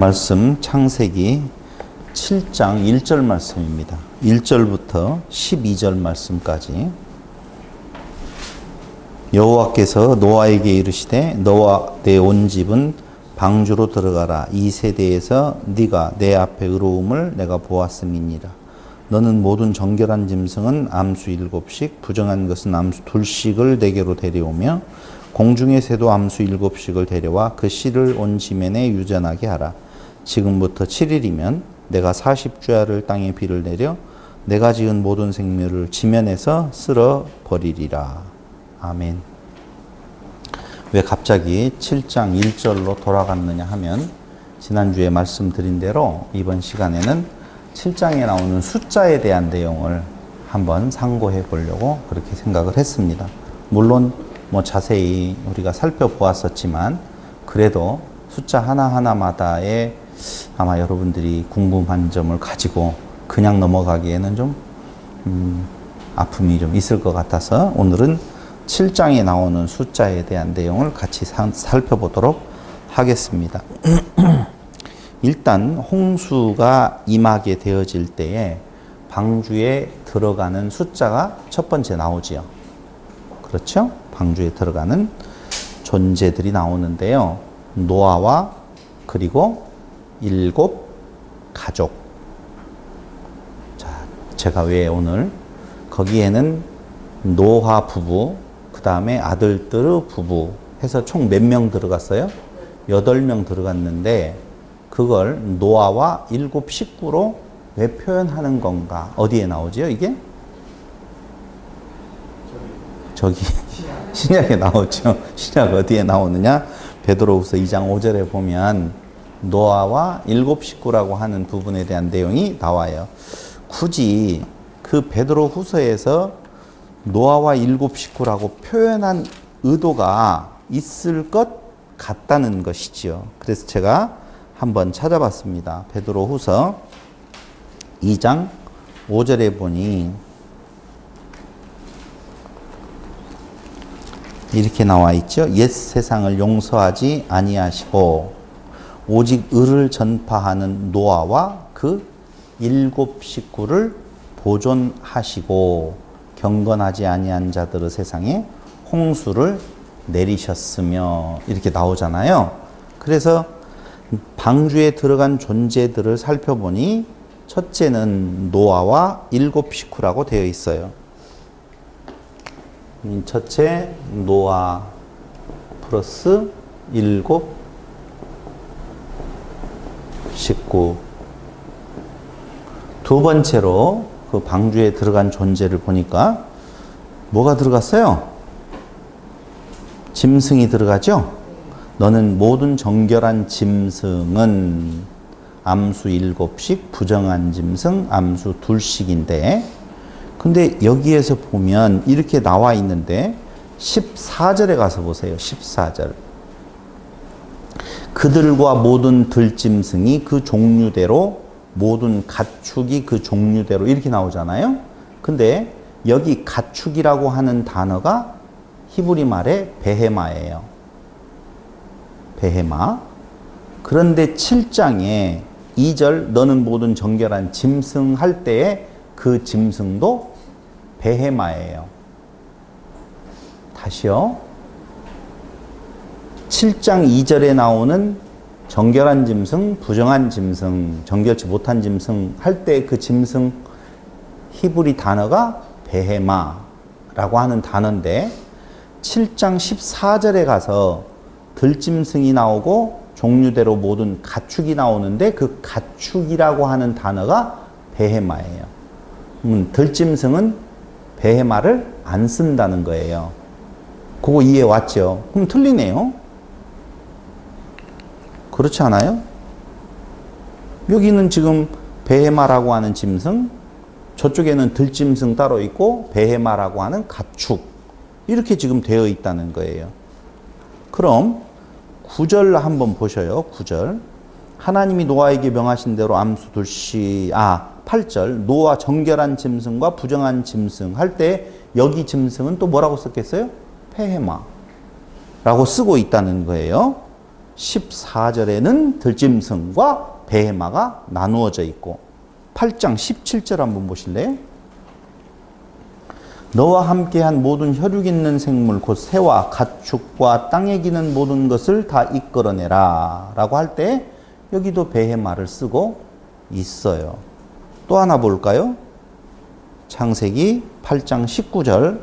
말씀 창세기 7장 1절 말씀입니다. 1절부터 12절 말씀까지. 여호와께서 노아에게 이르시되 너와 내 온 집은 방주로 들어가라. 이 세대에서 네가 내 앞에 의로움을 내가 보았음이니라. 너는 모든 정결한 짐승은 암수 7씩 부정한 것은 암수 2씩을 내게로 데려오며 공중의 새도 암수 7씩을 데려와 그 씨를 온 지면에 유전하게 하라. 지금부터 7일이면 내가 40주야를 땅에 비를 내려 내가 지은 모든 생물을 지면에서 쓸어 버리리라. 아멘. 왜 갑자기 7장 1절로 돌아갔느냐 하면 지난주에 말씀드린 대로 이번 시간에는 7장에 나오는 숫자에 대한 내용을 한번 상고해 보려고 그렇게 생각을 했습니다. 물론 자세히 우리가 살펴보았었지만 그래도 숫자 하나하나마다의 아마 여러분들이 궁금한 점을 가지고 그냥 넘어가기에는 좀 아픔이 좀 있을 것 같아서 오늘은 7장에 나오는 숫자에 대한 내용을 같이 살펴보도록 하겠습니다. 일단 홍수가 임하게 되어질 때에 방주에 들어가는 숫자가 첫 번째 나오지요. 그렇죠? 방주에 들어가는 존재들이 나오는데요. 노아와 그리고 7 가족. 자, 제가 왜 오늘 거기에는 노아 부부, 그 다음에 아들들 부부 해서 총 몇 명 들어갔어요? 8명 들어갔는데 그걸 노아와 7 식구로 왜 표현하는 건가? 어디에 나오죠, 이게? 저기 신약에 나오죠. 신약 어디에 나오느냐? 베드로후서 2장 5절에 보면 노아와 7 식구라고 하는 부분에 대한 내용이 나와요. 굳이 그 베드로후서에서 노아와 7 식구라고 표현한 의도가 있을 것 같다는 것이지요. 그래서 제가 한번 찾아봤습니다. 베드로후서 2장 5절에 보니 이렇게 나와 있죠. 옛 세상을 용서하지 아니하시고 오직 의를 전파하는 노아와 그 7 식구를 보존하시고 경건하지 아니한 자들의 세상에 홍수를 내리셨으며 이렇게 나오잖아요. 그래서 방주에 들어간 존재들을 살펴보니 첫째는 노아와 7 식구라고 되어 있어요. 첫째 노아 플러스 7 식구. 두 번째로 그 방주에 들어간 존재를 보니까 뭐가 들어갔어요? 짐승이 들어가죠? 너는 모든 정결한 짐승은 암수 7씩 부정한 짐승 암수 2씩인데 근데 여기에서 보면 이렇게 나와 있는데 14절에 가서 보세요. 14절. 그들과 모든 들짐승이 그 종류대로 모든 가축이 그 종류대로 이렇게 나오잖아요. 근데 여기 가축이라고 하는 단어가 히브리 말의 베헤마예요. 베헤마. 그런데 7장에 2절 너는 모든 정결한 짐승 할 때에 그 짐승도 베헤마예요. 다시요. 7장 2절에 나오는 정결한 짐승, 부정한 짐승, 정결치 못한 짐승 할 때 그 짐승 히브리 단어가 베헤마라고 하는 단어인데 7장 14절에 가서 들짐승이 나오고 종류대로 모든 가축이 나오는데 그 가축이라고 하는 단어가 베헤마예요. 들짐승은 베헤마를 안 쓴다는 거예요. 그거 이해 왔죠? 그럼 틀리네요. 그렇지 않아요? 여기는 지금 베헤마라고 하는 짐승, 저쪽에는 들짐승 따로 있고 베헤마라고 하는 가축 이렇게 지금 되어 있다는 거예요. 그럼 9절 한번 보셔요. 9절. 하나님이 노아에게 명하신 대로 암수 2씩 8절 노아 정결한 짐승과 부정한 짐승 할 때 여기 짐승은 또 뭐라고 썼겠어요? 베헤마라고 쓰고 있다는 거예요. 14절에는 들짐승과 베헤마가 나누어져 있고 8장 17절 한번 보실래요? 너와 함께한 모든 혈육 있는 생물 곧 새와 가축과 땅에 기는 모든 것을 다 이끌어내라 라고 할 때 여기도 베헤마를 쓰고 있어요. 또 하나 볼까요? 창세기 8장 19절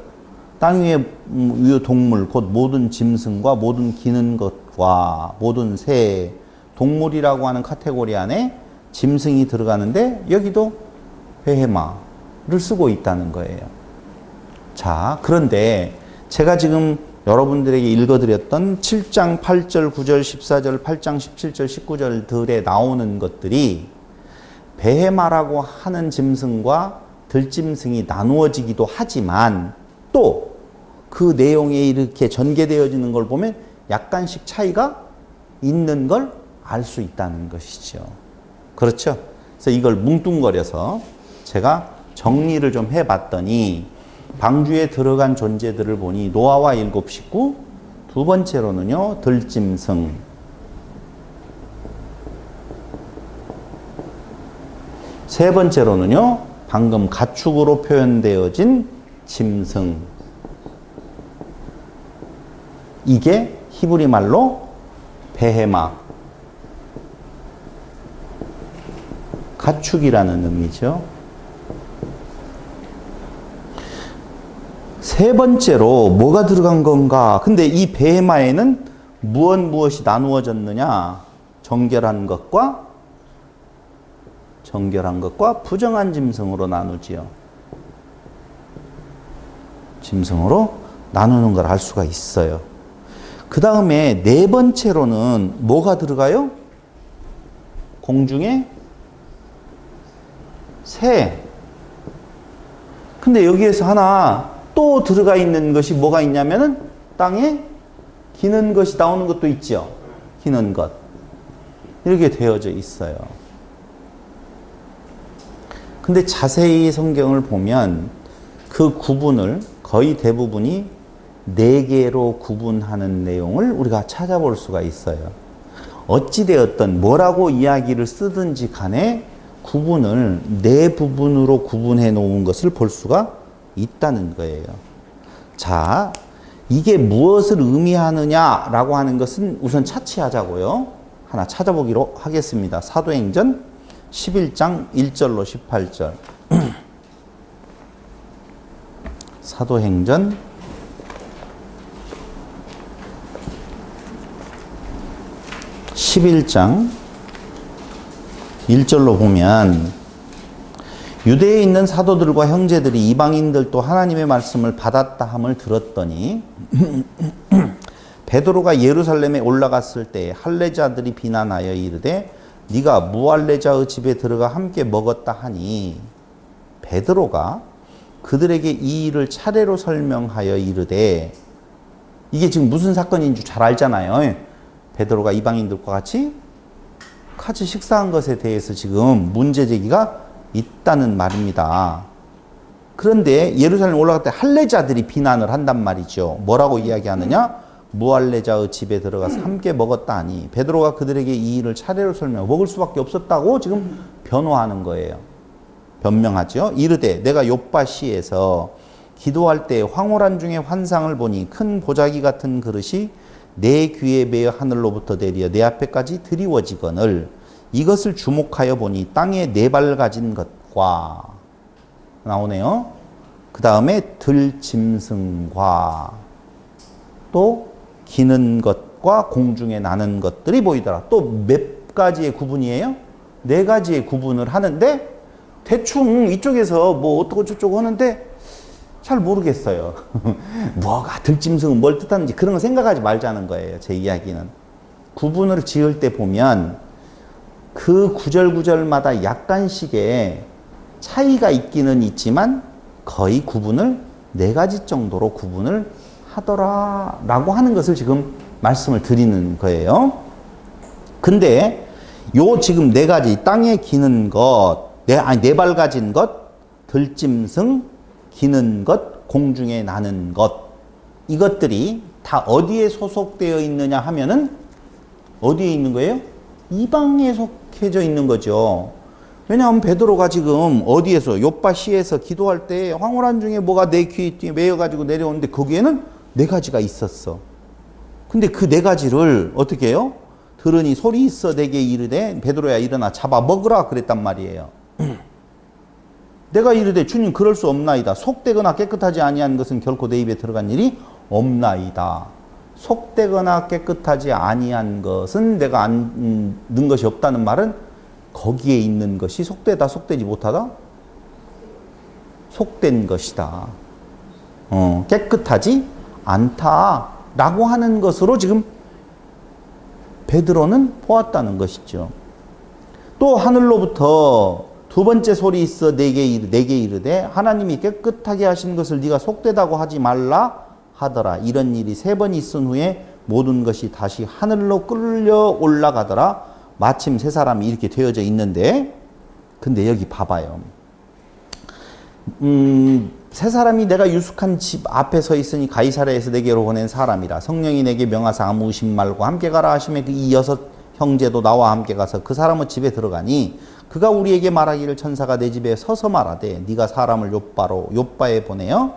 땅 위의 동물 곧 모든 짐승과 모든 기는 것과 모든 새 동물이라고 하는 카테고리 안에 짐승이 들어가는데 여기도 베헤마를 쓰고 있다는 거예요. 자, 그런데 제가 지금 여러분들에게 읽어드렸던 7장 8절, 9절, 14절, 8장 17절, 19절들에 나오는 것들이 베헤마라고 하는 짐승과 들짐승이 나누어지기도 하지만 또 그 내용에 이렇게 전개되어지는 걸 보면 약간씩 차이가 있는 걸 알 수 있다는 것이죠. 그렇죠? 그래서 이걸 뭉뚱거려서 제가 정리를 좀 해봤더니 방주에 들어간 존재들을 보니 노아와 7 식구, 두 번째로는요 들짐승, 세 번째로는요 방금 가축으로 표현되어진 짐승, 이게 히브리 말로 베헤마, 가축이라는 의미죠. 세 번째로 뭐가 들어간 건가? 근데 이 베헤마에는 무엇이 나누어졌느냐? 정결한 것과 부정한 짐승으로 나누지요. 짐승으로 나누는 걸 알 수가 있어요. 그 다음에 네 번째로는 뭐가 들어가요? 공중에 새. 근데 여기에서 하나 또 들어가 있는 것이 뭐가 있냐면은 땅에 기는 것이 나오는 것도 있죠. 기는 것. 이렇게 되어져 있어요. 근데 자세히 성경을 보면 그 구분을 거의 대부분이 4개로 구분하는 내용을 우리가 찾아볼 수가 있어요. 어찌되었든 뭐라고 이야기를 쓰든지 간에 구분을 4부분으로 구분해 놓은 것을 볼 수가 있다는 거예요. 자, 이게 무엇을 의미하느냐라고 하는 것은 우선 차치하자고요. 하나 찾아보기로 하겠습니다. 사도행전 11장 1절로 18절. 사도행전 11장 1절로 보면 유대에 있는 사도들과 형제들이 이방인들도 하나님의 말씀을 받았다 함을 들었더니 베드로가 예루살렘에 올라갔을 때 할례자들이 비난하여 이르되 네가 무할례자의 집에 들어가 함께 먹었다 하니 베드로가 그들에게 이 일을 차례로 설명하여 이르되, 이게 지금 무슨 사건인 줄 잘 알잖아요. 베드로가 이방인들과 같이 식사한 것에 대해서 지금 문제 제기가 있다는 말입니다. 그런데 예루살렘 올라갈 때 할례자들이 비난을 한단 말이죠. 뭐라고 이야기하느냐? 무할례자의 집에 들어가서 함께 먹었다 하니 베드로가 그들에게 이 일을 차례로 설명, 먹을 수밖에 없었다고 지금 변호하는 거예요. 변명하죠. 이르되 내가 욥바시에서 기도할 때 황홀한 중에 환상을 보니 큰 보자기 같은 그릇이 내 귀에 매어 하늘로부터 내려 내 앞에까지 드리워지거늘 이것을 주목하여 보니 땅에 4발 가진 것과 나오네요. 그 다음에 들짐승과 또 기는 것과 공중에 나는 것들이 보이더라. 또 몇 가지의 구분이에요? 4가지의 구분을 하는데 대충 이쪽에서 뭐 어떻고 저쩌고 하는데 잘 모르겠어요. 뭐가 들짐승은 뭘 뜻하는지 그런 거 생각하지 말자는 거예요. 제 이야기는. 구분을 지을 때 보면 그 구절구절마다 약간씩의 차이가 있기는 있지만 거의 구분을 4가지 정도로 구분을 하더라라고 하는 것을 지금 말씀을 드리는 거예요. 근데 요 지금 4가지 땅에 기는 것, 4발 가진 것, 들짐승, 기는 것, 공중에 나는 것, 이것들이 다 어디에 소속되어 있느냐 하면은 어디에 있는 거예요? 이방에 속해져 있는 거죠. 왜냐하면 베드로가 지금 어디에서 요빠시에서 기도할 때 황홀한 중에 뭐가 내 귀에 매여가지고 내려오는데 거기에는 네 가지가 있었어. 근데 그 네 가지를 어떻게 해요? 들으니 소리 있어 내게 이르되 베드로야 일어나 잡아 먹으라 그랬단 말이에요. 내가 이르되 주님 그럴 수 없나이다. 속되거나 깨끗하지 아니한 것은 결코 내 입에 들어간 일이 없나이다. 속되거나 깨끗하지 아니한 것은 내가 안 넣은 것이 없다는 말은 거기에 있는 것이 속되다 속되지 못하다? 속된 것이다. 깨끗하지 않다 라고 하는 것으로 지금 베드로는 보았다는 것이죠. 또 하늘로부터 두 번째 소리 있어 내게 이르되 하나님이 깨끗하게 하신 것을 네가 속되다고 하지 말라 하더라. 이런 일이 세 번 있은 후에 모든 것이 다시 하늘로 끌려 올라가더라. 마침 세 사람이 이렇게 되어져 있는데 근데 여기 봐봐요. 세 사람이 내가 유숙한 집 앞에 서 있으니 가이사랴에서 내게로 보낸 사람이라. 성령이 내게 명하사 아무 의심 말고 함께 가라 하시매 이 여섯 형제도 나와 함께 가서 그 사람의 집에 들어가니 그가 우리에게 말하기를 천사가 내 집에 서서 말하되 네가 사람을 요빠에 보내어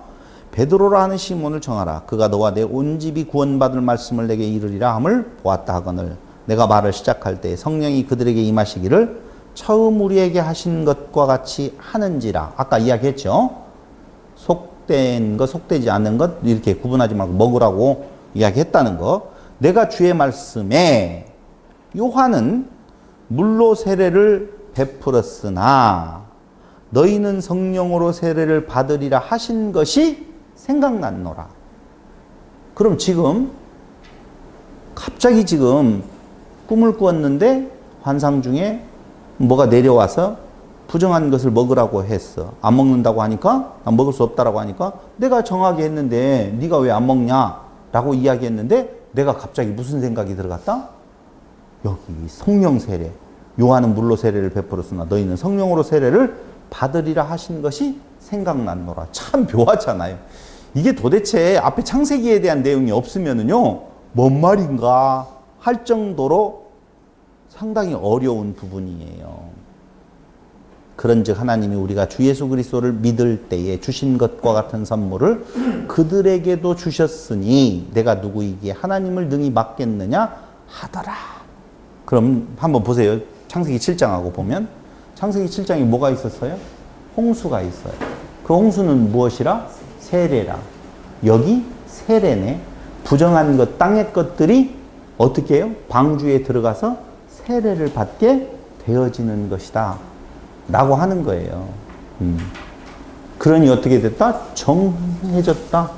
베드로라 하는 시몬을 정하라. 그가 너와 내 온 집이 구원받을 말씀을 내게 이르리라 함을 보았다 하거늘 내가 말을 시작할 때 성령이 그들에게 임하시기를 처음 우리에게 하신 것과 같이 하는지라. 아까 이야기했죠. 속된 것, 속되지 않는 것 이렇게 구분하지 말고 먹으라고 이야기했다는 거. 내가 주의 말씀에 요한은 물로 세례를 베풀었으나 너희는 성령으로 세례를 받으리라 하신 것이 생각났노라. 그럼 지금 갑자기 지금 꿈을 꾸었는데 환상 중에 뭐가 내려와서 부정한 것을 먹으라고 했어. 안 먹는다고 하니까 난 먹을 수 없다라고 하니까 내가 정하게 했는데 네가 왜 안 먹냐라고 이야기했는데 내가 갑자기 무슨 생각이 들어갔다? 여기 성령 세례. 요한은 물로 세례를 베풀었으나 너희는 성령으로 세례를 받으리라 하신 것이 생각났노라. 참 묘하잖아요. 이게 도대체 앞에 창세기에 대한 내용이 없으면은요, 뭔 말인가 할 정도로 상당히 어려운 부분이에요. 그런즉 하나님이 우리가 주 예수 그리스도를 믿을 때에 주신 것과 같은 선물을 그들에게도 주셨으니 내가 누구이기에 하나님을 능히 막겠느냐 하더라. 그럼 한번 보세요. 창세기 7장하고 보면 창세기 7장에 뭐가 있었어요? 홍수가 있어요. 그 홍수는 무엇이라? 세례라. 여기 세례네. 부정한 것, 땅의 것들이 어떻게 해요? 방주에 들어가서 세례를 받게 되어지는 것이다 라고 하는 거예요. 그러니 어떻게 됐다? 정해졌다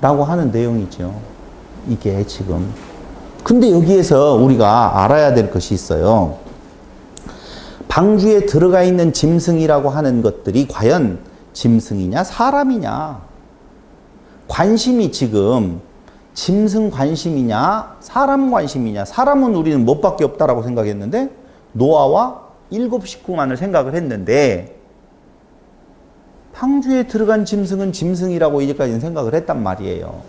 라고 하는 내용이죠. 이게 지금. 근데 여기에서 우리가 알아야 될 것이 있어요. 방주에 들어가 있는 짐승이라고 하는 것들이 과연 짐승이냐 사람이냐. 관심이 지금 짐승 관심이냐 사람 관심이냐. 사람은 우리는 못밖에 없다라고 생각했는데 노아와 7 식구만을 생각을 했는데 방주에 들어간 짐승은 짐승이라고 이제까지는 생각을 했단 말이에요.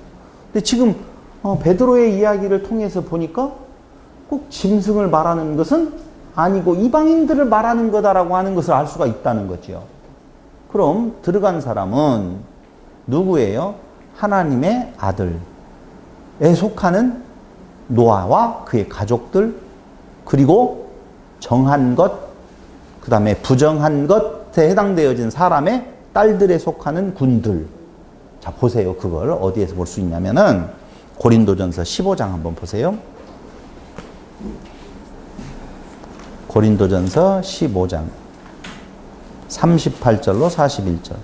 근데 지금 베드로의 이야기를 통해서 보니까 꼭 짐승을 말하는 것은 아니고 이방인들을 말하는 거다라고 하는 것을 알 수가 있다는 거죠. 그럼 들어간 사람은 누구예요? 하나님의 아들에 속하는 노아와 그의 가족들, 그리고 정한 것, 그 다음에 부정한 것에 해당되어진 사람의 딸들에 속하는 군들. 자, 보세요. 그걸 어디에서 볼 수 있냐면은 고린도전서 15장 한번 보세요. 고린도전서 15장 38절로 41절.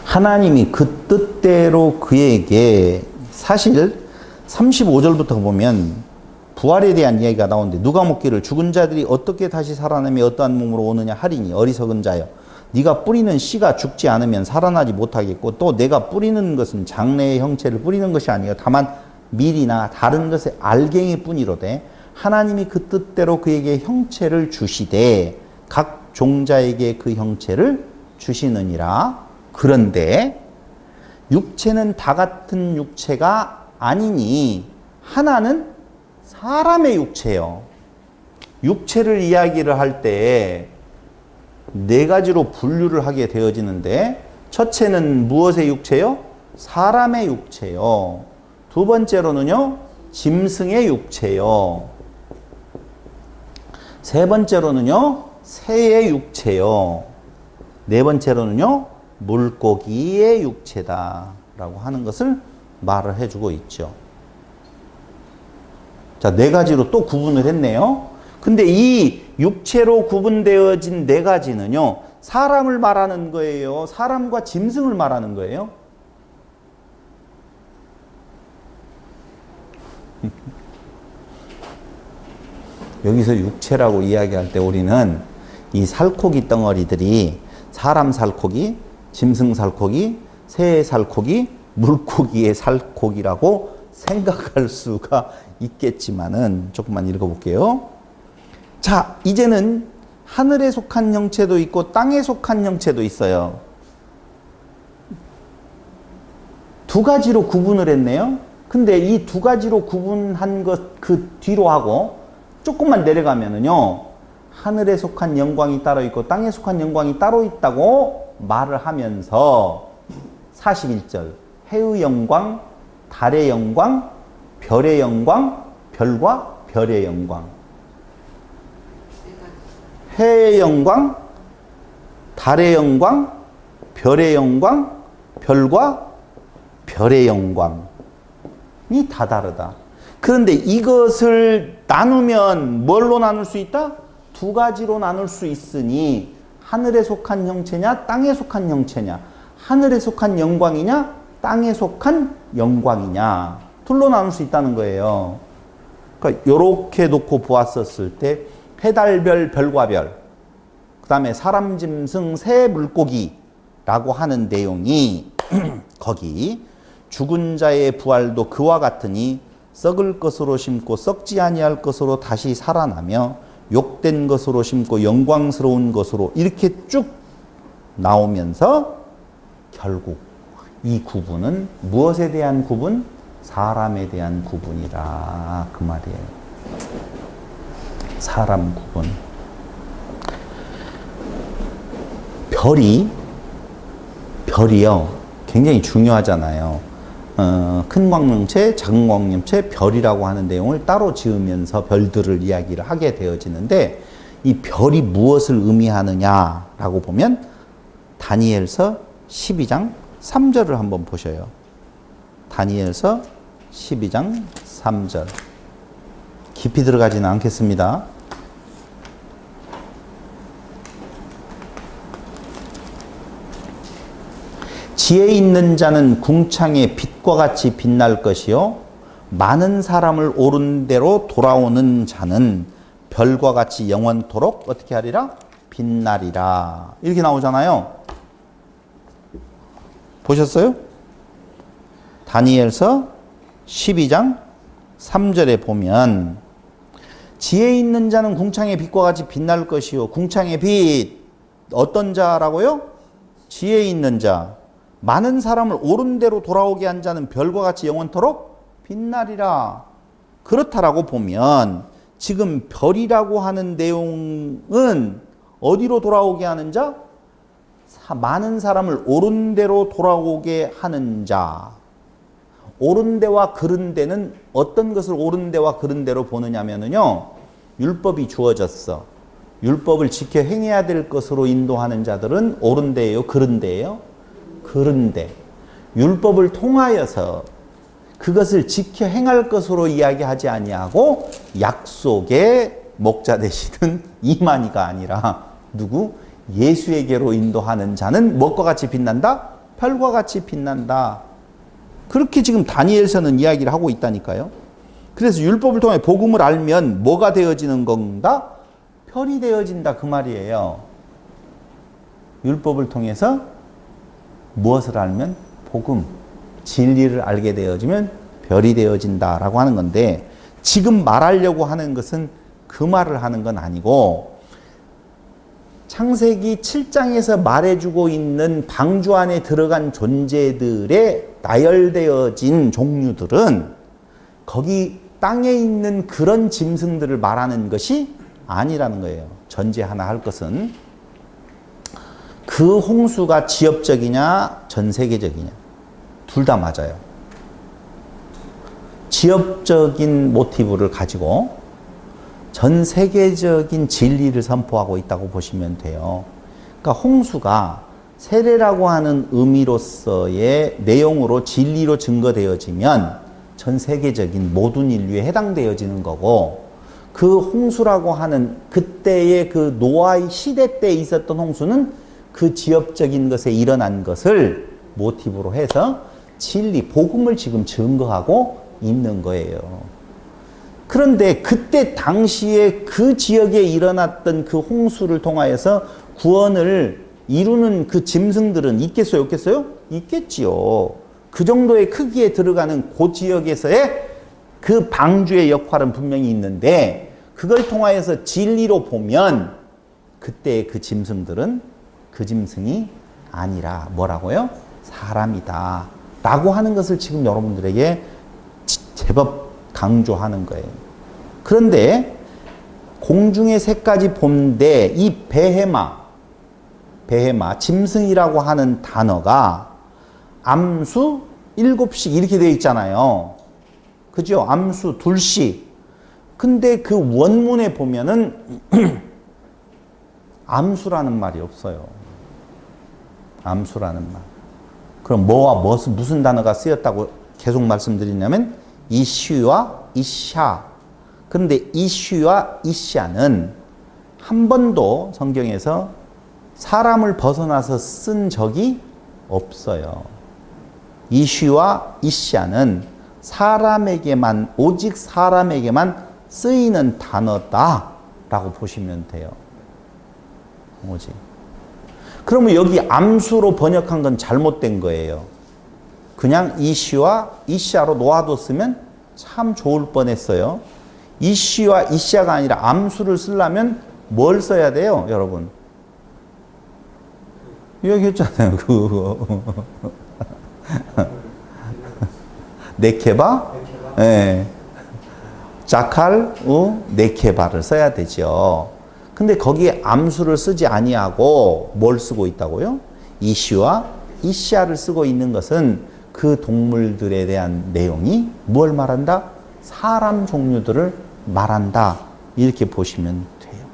하나님이 그 뜻대로 그에게, 사실 35절부터 보면 부활에 대한 이야기가 나오는데 누가 묻기를 죽은 자들이 어떻게 다시 살아나며 어떠한 몸으로 오느냐 하리니 어리석은 자여 네가 뿌리는 씨가 죽지 않으면 살아나지 못하겠고 또 내가 뿌리는 것은 장래의 형체를 뿌리는 것이 아니요 다만 밀이나 다른 것의 알갱이 뿐이로되 하나님이 그 뜻대로 그에게 형체를 주시되 각 종자에게 그 형체를 주시느니라. 그런데 육체는 다 같은 육체가 아니니 하나는 사람의 육체요. 육체를 이야기를 할 때 네 가지로 분류를 하게 되어지는데 첫째는 무엇의 육체요? 사람의 육체요. 두 번째로는요, 짐승의 육체요. 세 번째로는요, 새의 육체요. 네 번째로는요, 물고기의 육체다 라고 하는 것을 말을 해주고 있죠. 자, 네 가지로 또 구분을 했네요. 근데 이 육체로 구분되어진 네 가지는요, 사람을 말하는 거예요? 사람과 짐승을 말하는 거예요? 여기서 육체라고 이야기할 때 우리는 이 살코기 덩어리들이 사람 살코기, 짐승 살코기, 새의 살코기, 물고기의 살코기라고 생각할 수가 있겠지만은 조금만 읽어볼게요. 자, 이제는 하늘에 속한 형체도 있고 땅에 속한 형체도 있어요. 두 가지로 구분을 했네요. 근데 이 두 가지로 구분한 것 그 뒤로 하고 조금만 내려가면은요, 하늘에 속한 영광이 따로 있고 땅에 속한 영광이 따로 있다고 말을 하면서 41절 해의 영광, 달의 영광, 별의 영광, 별과 별의 영광. 해의 영광, 달의 영광, 별의 영광, 별과 별의 영광이 다 다르다. 그런데 이것을 나누면 뭘로 나눌 수 있다? 두 가지로 나눌 수 있으니 하늘에 속한 형체냐, 땅에 속한 형체냐, 하늘에 속한 영광이냐, 땅에 속한 영광이냐, 둘로 나눌 수 있다는 거예요. 그러니까 이렇게 놓고 보았었을 때 해, 달, 별, 별과 별, 그 다음에 사람, 짐승, 새, 물고기라고 하는 내용이 거기 죽은 자의 부활도 그와 같으니 썩을 것으로 심고 썩지 아니할 것으로 다시 살아나며 욕된 것으로 심고 영광스러운 것으로 이렇게 쭉 나오면서 결국 이 구분은 무엇에 대한 구분? 사람에 대한 구분이라 그 말이에요. 사람 구분. 별이요 굉장히 중요하잖아요. 큰 광명체, 작은 광명체, 별이라고 하는 내용을 따로 지으면서 별들을 이야기를 하게 되어지는데 이 별이 무엇을 의미하느냐라고 보면 다니엘서 12장 3절을 한번 보셔요. 다니엘서 12장 3절. 깊이 들어가지는 않겠습니다. 지혜 있는 자는 궁창의 빛과 같이 빛날 것이요 많은 사람을 옳은 대로 돌아오는 자는 별과 같이 영원토록 어떻게 하리라? 빛나리라. 이렇게 나오잖아요. 보셨어요? 다니엘서 12장 3절에 보면 지혜 있는 자는 궁창의 빛과 같이 빛날 것이요. 궁창의 빛 어떤 자라고요? 지혜 있는 자. 많은 사람을 옳은 대로 돌아오게 한 자는 별과 같이 영원토록 빛나리라. 그렇다라고 보면 지금 별이라고 하는 내용은 어디로 돌아오게 하는 자? 많은 사람을 옳은 대로 돌아오게 하는 자. 옳은 데와 그른 데는 어떤 것을 옳은 데와 그른 데로 보느냐면요, 율법이 주어졌어. 율법을 지켜 행해야 될 것으로 인도하는 자들은 옳은 데예요, 그른 데예요? 그른 데. 율법을 통하여서 그것을 지켜 행할 것으로 이야기하지 아니하고 약속의 목자 되시는 이만희가 아니라 누구? 예수에게로 인도하는 자는 무엇과 같이 빛난다? 별과 같이 빛난다. 그렇게 지금 다니엘서는 이야기를 하고 있다니까요. 그래서 율법을 통해 복음을 알면 뭐가 되어지는 건가? 별이 되어진다 그 말이에요. 율법을 통해서 무엇을 알면? 복음, 진리를 알게 되어지면 별이 되어진다라고 하는 건데 지금 말하려고 하는 것은 그 말을 하는 건 아니고 창세기 7장에서 말해주고 있는 방주 안에 들어간 존재들의 나열되어진 종류들은 거기 땅에 있는 그런 짐승들을 말하는 것이 아니라는 거예요. 전제 하나 할 것은 그 홍수가 지역적이냐 전 세계적이냐 둘 다 맞아요. 지역적인 모티브를 가지고 전 세계적인 진리를 선포하고 있다고 보시면 돼요. 그러니까 홍수가 세례라고 하는 의미로서의 내용으로 진리로 증거되어지면 전 세계적인 모든 인류에 해당되어지는 거고, 그 홍수라고 하는 그때의 그 노아의 시대 때 있었던 홍수는 그 지역적인 것에 일어난 것을 모티브로 해서 진리, 복음을 지금 증거하고 있는 거예요. 그런데 그때 당시에 그 지역에 일어났던 그 홍수를 통하여서 구원을 이루는 그 짐승들은 있겠어요? 없겠어요? 있겠지요. 그 정도의 크기에 들어가는 그 지역에서의 그 방주의 역할은 분명히 있는데, 그걸 통하여서 진리로 보면 그때의 그 짐승들은 그 짐승이 아니라 뭐라고요? 사람이다 라고 하는 것을 지금 여러분들에게 제법 강조하는 거예요. 그런데 공중의 새까지 본데 이 베헤마, 짐승이라고 하는 단어가 암수 7씩 이렇게 되어 있잖아요. 그죠? 암수 둘씩. 근데 그 원문에 보면은 암수라는 말이 없어요. 암수라는 말. 그럼 뭐와 무슨 단어가 쓰였다고 계속 말씀드리냐면 이슈와 이샤. 그런데 이슈와 이샤는 한 번도 성경에서 사람을 벗어나서 쓴 적이 없어요. 이슈와 이샤는 사람에게만, 오직 사람에게만 쓰이는 단어다라고 보시면 돼요. 오직. 그러면 여기 암수로 번역한 건 잘못된 거예요. 그냥 이슈와 이샤로 놓아뒀으면 참 좋을 뻔했어요. 이슈와 이샤가 아니라 암수를 쓰려면 뭘 써야 돼요, 여러분? 여기 했잖아요, 그거. 네케바? 네. 자칼, 네케바를 써야 되죠. 근데 거기에 암수를 쓰지 아니하고 뭘 쓰고 있다고요? 이슈와 이샤를 쓰고 있는 것은 그 동물들에 대한 내용이 뭘 말한다? 사람 종류들을 말한다. 이렇게 보시면 돼요.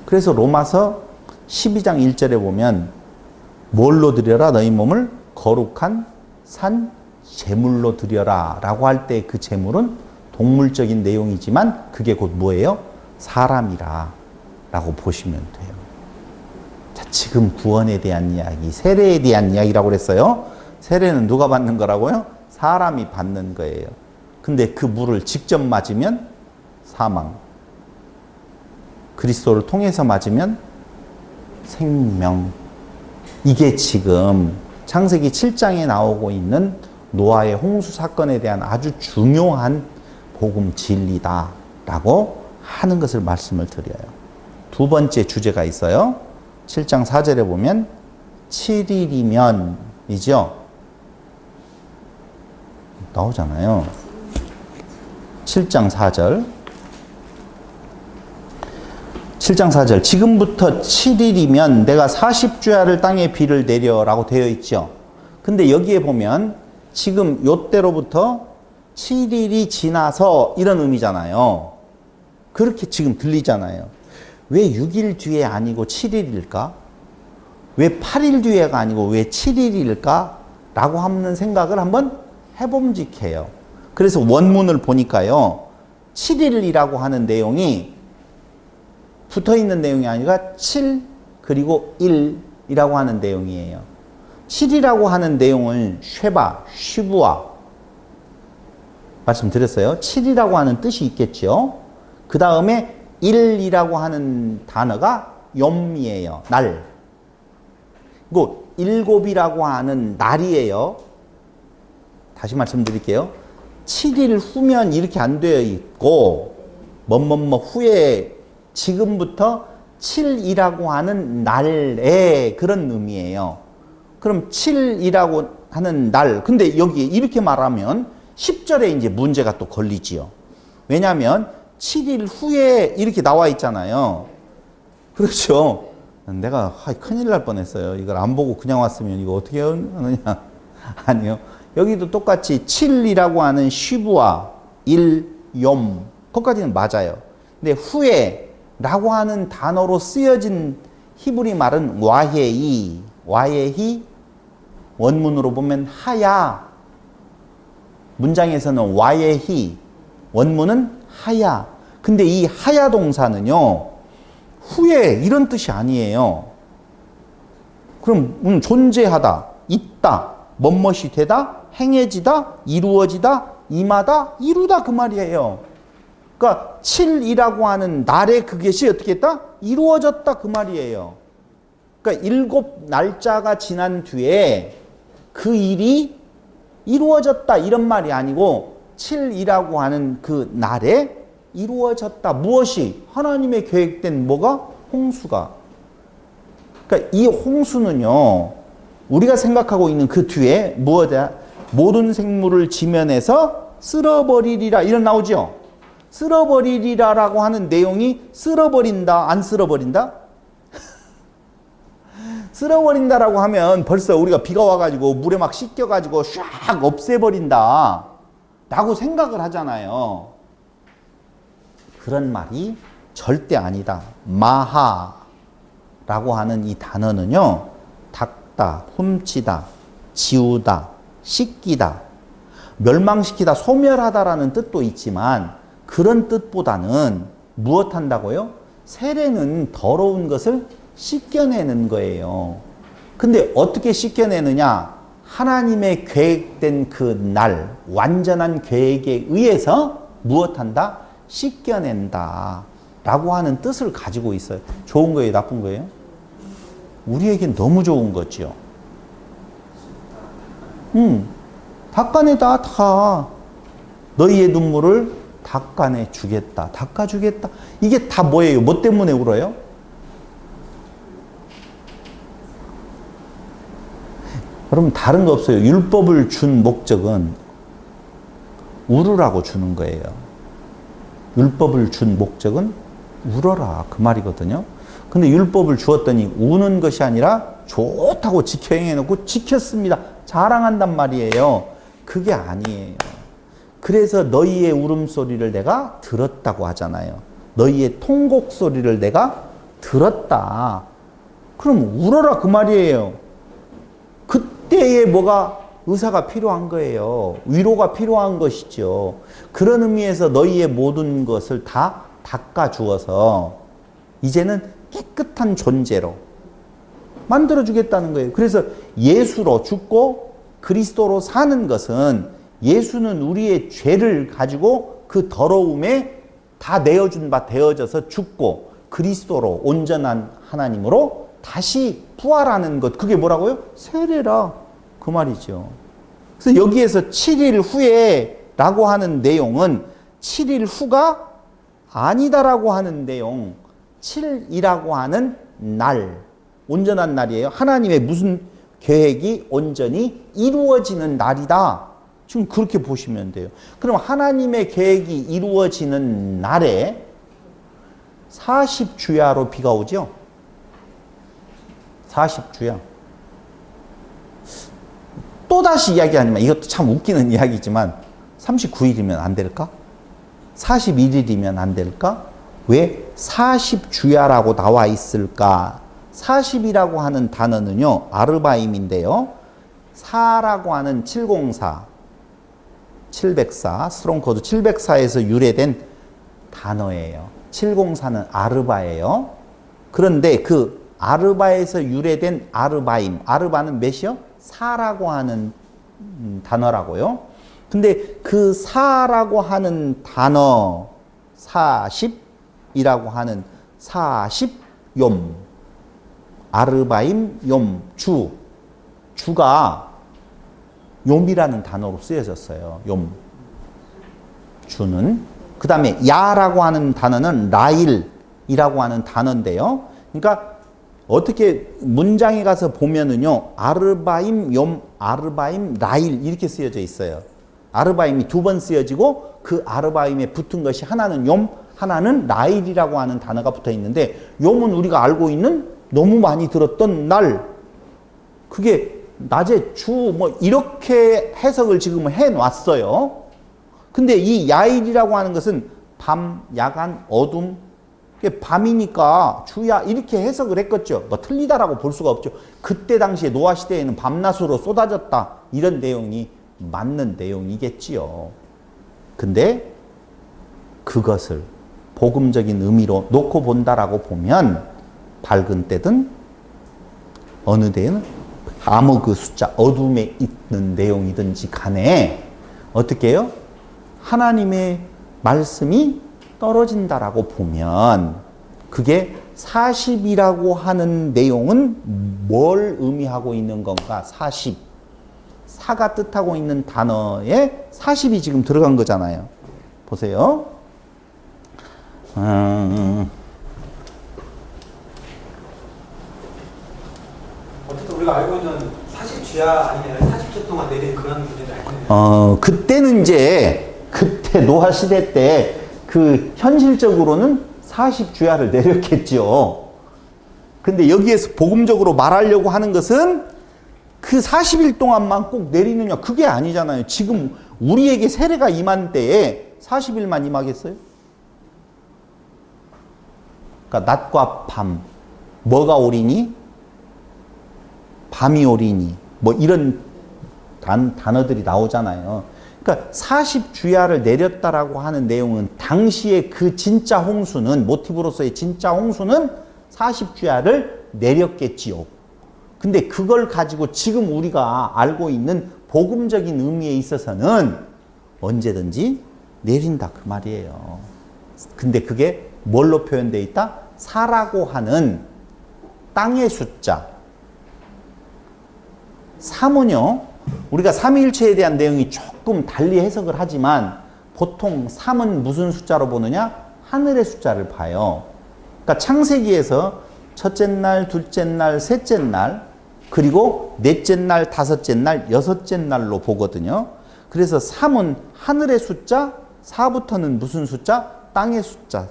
그래서 로마서 12장 1절에 보면 뭘로 드려라? 너희 몸을 거룩한 산 제물로 드려라 라고 할 때 그 제물은 동물적인 내용이지만 그게 곧 뭐예요? 사람이라 라고 보시면 돼요. 자, 지금 구원에 대한 이야기, 세례에 대한 이야기라고 그랬어요. 세례는 누가 받는 거라고요? 사람이 받는 거예요. 근데 그 물을 직접 맞으면 사망, 그리스도를 통해서 맞으면 생명. 이게 지금 창세기 7장에 나오고 있는 노아의 홍수 사건에 대한 아주 중요한 복음 진리다라고 하는 것을 말씀을 드려요. 두 번째 주제가 있어요. 7장 4절에 보면 7일이면이죠. 나오잖아요. 7장 4절. 7장 4절. 지금부터 7일이면 내가 40주야를 땅에 비를 내려라고 되어 있죠. 근데 여기에 보면 지금 요때로부터 7일이 지나서 이런 의미잖아요. 그렇게 지금 들리잖아요. 왜 6일 뒤에 아니고 7일일까? 왜 8일 뒤에가 아니고 왜 7일일까? 라고 하는 생각을 한번 해봄직해요. 그래서 원문을 보니까요. 7일이라고 하는 내용이 붙어있는 내용이 아니라 7 그리고 1이라고 하는 내용이에요. 7이라고 하는 내용은 쉐바, 쉬부아 말씀드렸어요. 7이라고 하는 뜻이 있겠죠. 그 다음에 1이라고 하는 단어가 욤이에요. 날. 그리고 7이라고 하는 날이에요. 다시 말씀드릴게요. 7일 후면 이렇게 안 되어 있고 뭐뭐뭐 후에 지금부터 7이라고 하는 날의 그런 의미예요. 그럼 7이라고 하는 날, 근데 여기 이렇게 말하면 10절에 이제 문제가 또 걸리지요. 왜냐하면 7일 후에 이렇게 나와 있잖아요. 그렇죠. 내가 큰일 날 뻔했어요. 이걸 안 보고 그냥 왔으면 이거 어떻게 하느냐. 아니요. 여기도 똑같이 7이라고 하는 쉬부와 일, 욤, 그것까지는 맞아요. 근데 후에 라고 하는 단어로 쓰여진 히브리 말은 와헤이, 와헤히, 원문으로 보면 하야, 문장에서는 와헤히, 원문은 하야. 근데 이 하야 동사는요, 후에 이런 뜻이 아니에요. 그럼 존재하다, 있다, 뭐뭇이 되다, 행해지다, 이루어지다, 임하다, 이루다 그 말이에요. 그러니까 7이라고 하는 날의 그것이 어떻게 했다? 이루어졌다 그 말이에요. 그러니까 7날짜가 지난 뒤에 그 일이 이루어졌다 이런 말이 아니고 7이라고 하는 그 날에 이루어졌다. 무엇이? 하나님의 계획된 뭐가? 홍수가. 그러니까 이 홍수는요, 우리가 생각하고 있는 그 뒤에 무엇이야? 모든 생물을 지면에서 쓸어버리리라 이런 나오죠. 쓸어버리리라라고 하는 내용이 쓸어버린다, 안 쓸어버린다? 쓸어버린다라고 하면 벌써 우리가 비가 와가지고 물에 막 씻겨가지고 샥 없애버린다 라고 생각을 하잖아요. 그런 말이 절대 아니다. 마하라고 하는 이 단어는요, 닦다, 훔치다, 지우다, 씻기다, 멸망시키다, 소멸하다라는 뜻도 있지만 그런 뜻보다는 무엇 한다고요? 세례는 더러운 것을 씻겨내는 거예요. 근데 어떻게 씻겨내느냐? 하나님의 계획된 그 날, 완전한 계획에 의해서 무엇 한다? 씻겨낸다 라고 하는 뜻을 가지고 있어요. 좋은 거예요? 나쁜 거예요? 우리에겐 너무 좋은 거죠. 닦아내다 다. 너희의 눈물을 닦아내 주겠다. 닦아주겠다. 이게 다 뭐예요? 뭐 때문에 울어요? 여러분 다른 거 없어요. 율법을 준 목적은 울으라고 주는 거예요. 율법을 준 목적은 울어라 그 말이거든요. 근데 율법을 주었더니 우는 것이 아니라 좋다고 지켜 행해놓고 지켰습니다. 자랑한단 말이에요. 그게 아니에요. 그래서 너희의 울음소리를 내가 들었다고 하잖아요. 너희의 통곡 소리를 내가 들었다. 그럼 울어라 그 말이에요. 그때에 뭐가 의사가 필요한 거예요. 위로가 필요한 것이죠. 그런 의미에서 너희의 모든 것을 다 닦아주어서 이제는 깨끗한 존재로 만들어주겠다는 거예요. 그래서 예수로 죽고 그리스도로 사는 것은 예수는 우리의 죄를 가지고 그 더러움에 다 내어준 바 되어져서 죽고 그리스도로 온전한 하나님으로 다시 부활하는 것. 그게 뭐라고요? 세례라. 그 말이죠. 그래서 여기에서 7일 후에 라고 하는 내용은 7일 후가 아니다라고 하는 내용. 7이라고 하는 날. 온전한 날이에요. 하나님의 무슨 계획이 온전히 이루어지는 날이다. 지금 그렇게 보시면 돼요. 그럼 하나님의 계획이 이루어지는 날에 40주야로 비가 오죠? 40주야. 또다시 이야기하지만 이것도 참 웃기는 이야기지만 39일이면 안 될까? 41일이면 안 될까? 왜 40주야라고 나와 있을까? 40이라고 하는 단어는요, 아르바임인데요. 4라고 하는 704, 704, 스트롱코드 704에서 유래된 단어예요. 704는 아르바예요. 그런데 그 아르바에서 유래된 아르바임, 아르바는 몇이요? 4라고 하는 단어라고요. 근데 그 4라고 하는 단어, 40이라고 하는 40욤, 아르바임 욤, 주가 욤이라는 단어로 쓰여졌어요. 욤. 주는. 그 다음에 야라고 하는 단어는 라일, 라일이라고 하는 단어인데요. 그러니까 어떻게 문장에 가서 보면은요, 아르바임, 욤, 아르바임, 라일 이렇게 쓰여져 있어요. 아르바임이 두 번 쓰여지고 그 아르바임에 붙은 것이 하나는 욤, 하나는 라일이라고 하는 단어가 붙어 있는데, 욤은 우리가 알고 있는 너무 많이 들었던 날, 그게 낮에 주 뭐 이렇게 해석을 지금 해놨어요. 근데 이 야일이라고 하는 것은 밤, 야간, 어둠, 밤이니까 주야 이렇게 해석을 했겠죠. 뭐 틀리다라고 볼 수가 없죠. 그때 당시에 노아 시대에는 밤낮으로 쏟아졌다, 이런 내용이 맞는 내용이겠지요. 근데 그것을 복음적인 의미로 놓고 본다라고 보면 밝은 때든 어느 때는 아무 그 숫자 어둠에 있는 내용이든지 간에 어떻게 해요? 하나님의 말씀이 떨어진다라고 보면 그게 40이라고 하는 내용은 뭘 의미하고 있는 건가? 40. 사가 뜻하고 있는 단어에 40이 지금 들어간 거잖아요. 보세요. 어쨌든 우리가 알고 있는 40주야 아니면 40주 동안 내린 그런 문제는 알고 있는 그때는 이제 그때 노아 시대 때 그 현실적으로는 40주야를 내렸겠죠. 근데 여기에서 복음적으로 말하려고 하는 것은 그 40일 동안만 꼭 내리느냐, 그게 아니잖아요. 지금 우리에게 세례가 임한 때에 40일만 임하겠어요? 그러니까 낮과 밤, 뭐가 오리니? 밤이 오리니, 뭐 이런 단어들이 나오잖아요. 그러니까 40주야를 내렸다라고 하는 내용은 당시에 그 진짜 홍수는, 모티브로서의 진짜 홍수는 40주야를 내렸겠지요. 근데 그걸 가지고 지금 우리가 알고 있는 복음적인 의미에 있어서는 언제든지 내린다 그 말이에요. 근데 그게 뭘로 표현되어 있다? 사라고 하는 땅의 숫자. 3은요, 우리가 삼위일체에 대한 내용이 조금 달리 해석을 하지만 보통 3은 무슨 숫자로 보느냐? 하늘의 숫자를 봐요. 그러니까 창세기에서 첫째 날, 둘째 날, 셋째 날, 그리고 넷째 날, 다섯째 날, 여섯째 날로 보거든요. 그래서 3은 하늘의 숫자, 4부터는 무슨 숫자? 땅의 숫자.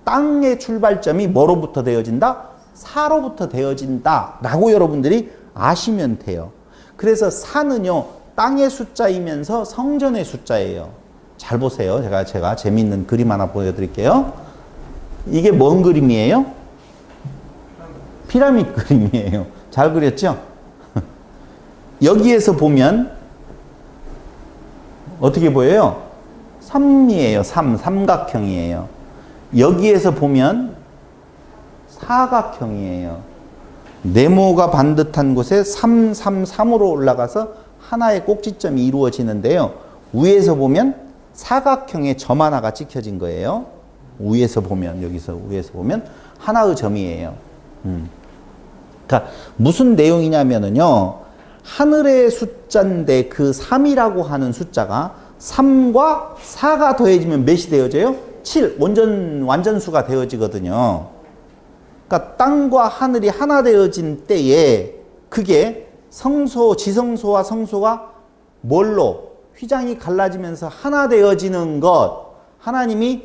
땅의 출발점이 뭐로부터 되어진다? 4로부터 되어진다 라고 여러분들이 아시면 돼요. 그래서 4는요, 땅의 숫자이면서 성전의 숫자예요. 잘 보세요. 제가 재미있는 그림 하나 보여드릴게요. 이게 뭔 그림이에요? 피라미드 그림이에요. 잘 그렸죠? 여기에서 보면 어떻게 보여요? 3이에요. 삼각형이에요. 여기에서 보면 사각형이에요. 네모가 반듯한 곳에 3, 3, 3으로 올라가서 하나의 꼭지점이 이루어지는데요. 위에서 보면 사각형의 점 하나가 찍혀진 거예요. 위에서 보면, 여기서 위에서 보면 하나의 점이에요. 그러니까 무슨 내용이냐면은요, 하늘의 숫자인데 그 3이라고 하는 숫자가 3과 4가 더해지면 몇이 되어져요? 7, 완전수가 되어지거든요. 그러니까 땅과 하늘이 하나 되어진 때에 그게 지성소와 성소가 뭘로? 휘장이 갈라지면서 하나 되어지는 것. 하나님이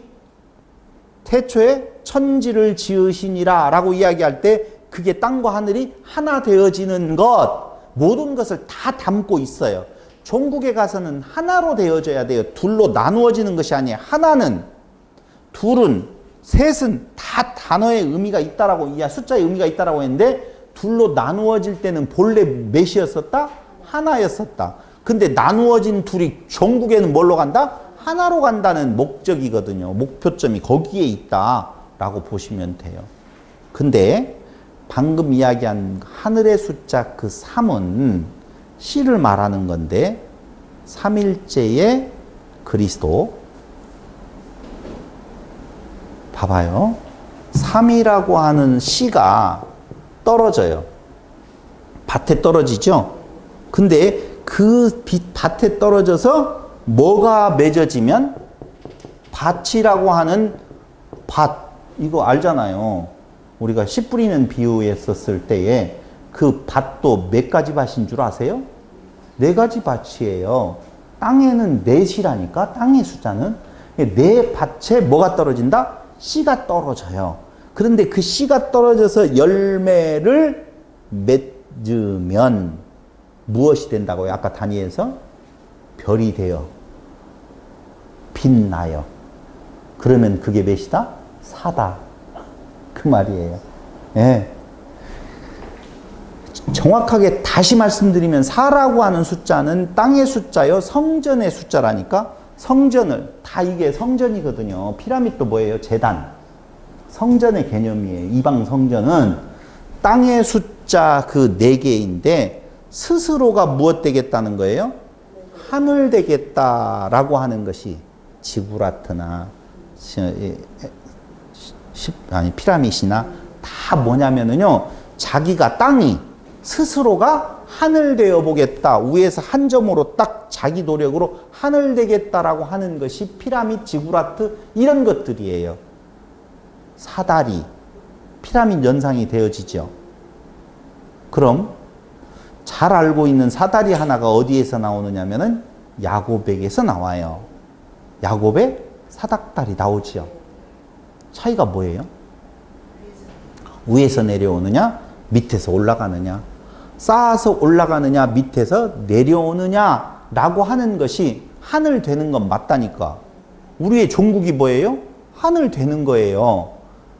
태초에 천지를 지으시니라 라고 이야기할 때 그게 땅과 하늘이 하나 되어지는 것. 모든 것을 다 담고 있어요. 종국에 가서는 하나로 되어져야 돼요. 둘로 나누어지는 것이 아니에요. 하나는, 둘은, 셋은 다 단어의 의미가 있다라고, 숫자의 의미가 있다라고 했는데 둘로 나누어질 때는 본래 몇이었었다? 하나였었다. 근데 나누어진 둘이 종국에는 뭘로 간다? 하나로 간다는 목적이거든요. 목표점이 거기에 있다라고 보시면 돼요. 근데 방금 이야기한 하늘의 숫자 그 3은 씨를 말하는 건데 삼일째의 그리스도, 봐봐요. 3이라고 하는 씨가 떨어져요. 밭에 떨어지죠? 근데 그 밭에 떨어져서 뭐가 맺어지면 밭이라고 하는 밭, 이거 알잖아요. 우리가 씨 뿌리는 비유했었을 때에 그 밭도 몇 가지 밭인 줄 아세요? 4가지 밭이에요. 땅에는 넷이라니까, 땅의 숫자는. 네 밭에 뭐가 떨어진다? 씨가 떨어져요. 그런데 그 씨가 떨어져서 열매를 맺으면 무엇이 된다고요? 아까 다니엘서 별이 되어 빛나요. 그러면 그게 몇이다? 사다. 그 말이에요. 예. 정확하게 다시 말씀드리면 4라고 하는 숫자는 땅의 숫자요, 성전의 숫자라니까. 성전을, 다 이게 성전이거든요. 피라미드도 뭐예요? 제단. 성전의 개념이에요. 이방 성전은 땅의 숫자 그 4개인데 스스로가 무엇 되겠다는 거예요? 하늘 되겠다라고 하는 것이 지구라트나 피라밋이나 다 뭐냐면은요, 자기가 땅이 스스로가 하늘 되어 보겠다, 위에서 한 점으로 딱 자기 노력으로 하늘 되겠다라고 하는 것이 피라밋, 지구라트 이런 것들이에요. 사다리, 피라밋 연상이 되어지죠. 그럼 잘 알고 있는 사다리 하나가 어디에서 나오느냐면은 야곱에게서 나와요. 야곱의 사닥다리 나오지요. 차이가 뭐예요? 위에서 내려오느냐, 밑에서 올라가느냐, 쌓아서 올라가느냐, 밑에서 내려오느냐라고 하는 것이 하늘 되는 건 맞다니까. 우리의 종국이 뭐예요? 하늘 되는 거예요.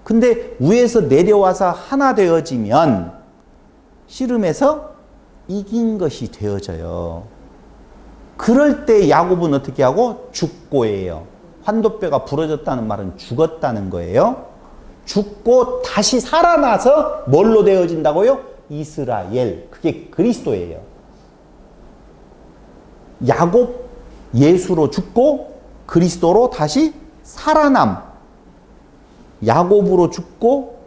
근데 위에서 내려와서 하나 되어지면 씨름에서 이긴 것이 되어져요. 그럴 때 야곱은 어떻게 하고? 죽고예요. 환도뼈가 부러졌다는 말은 죽었다는 거예요. 죽고 다시 살아나서 뭘로 되어진다고요? 이스라엘. 그게 그리스도예요. 야곱 예수로 죽고 그리스도로 다시 살아남. 야곱으로 죽고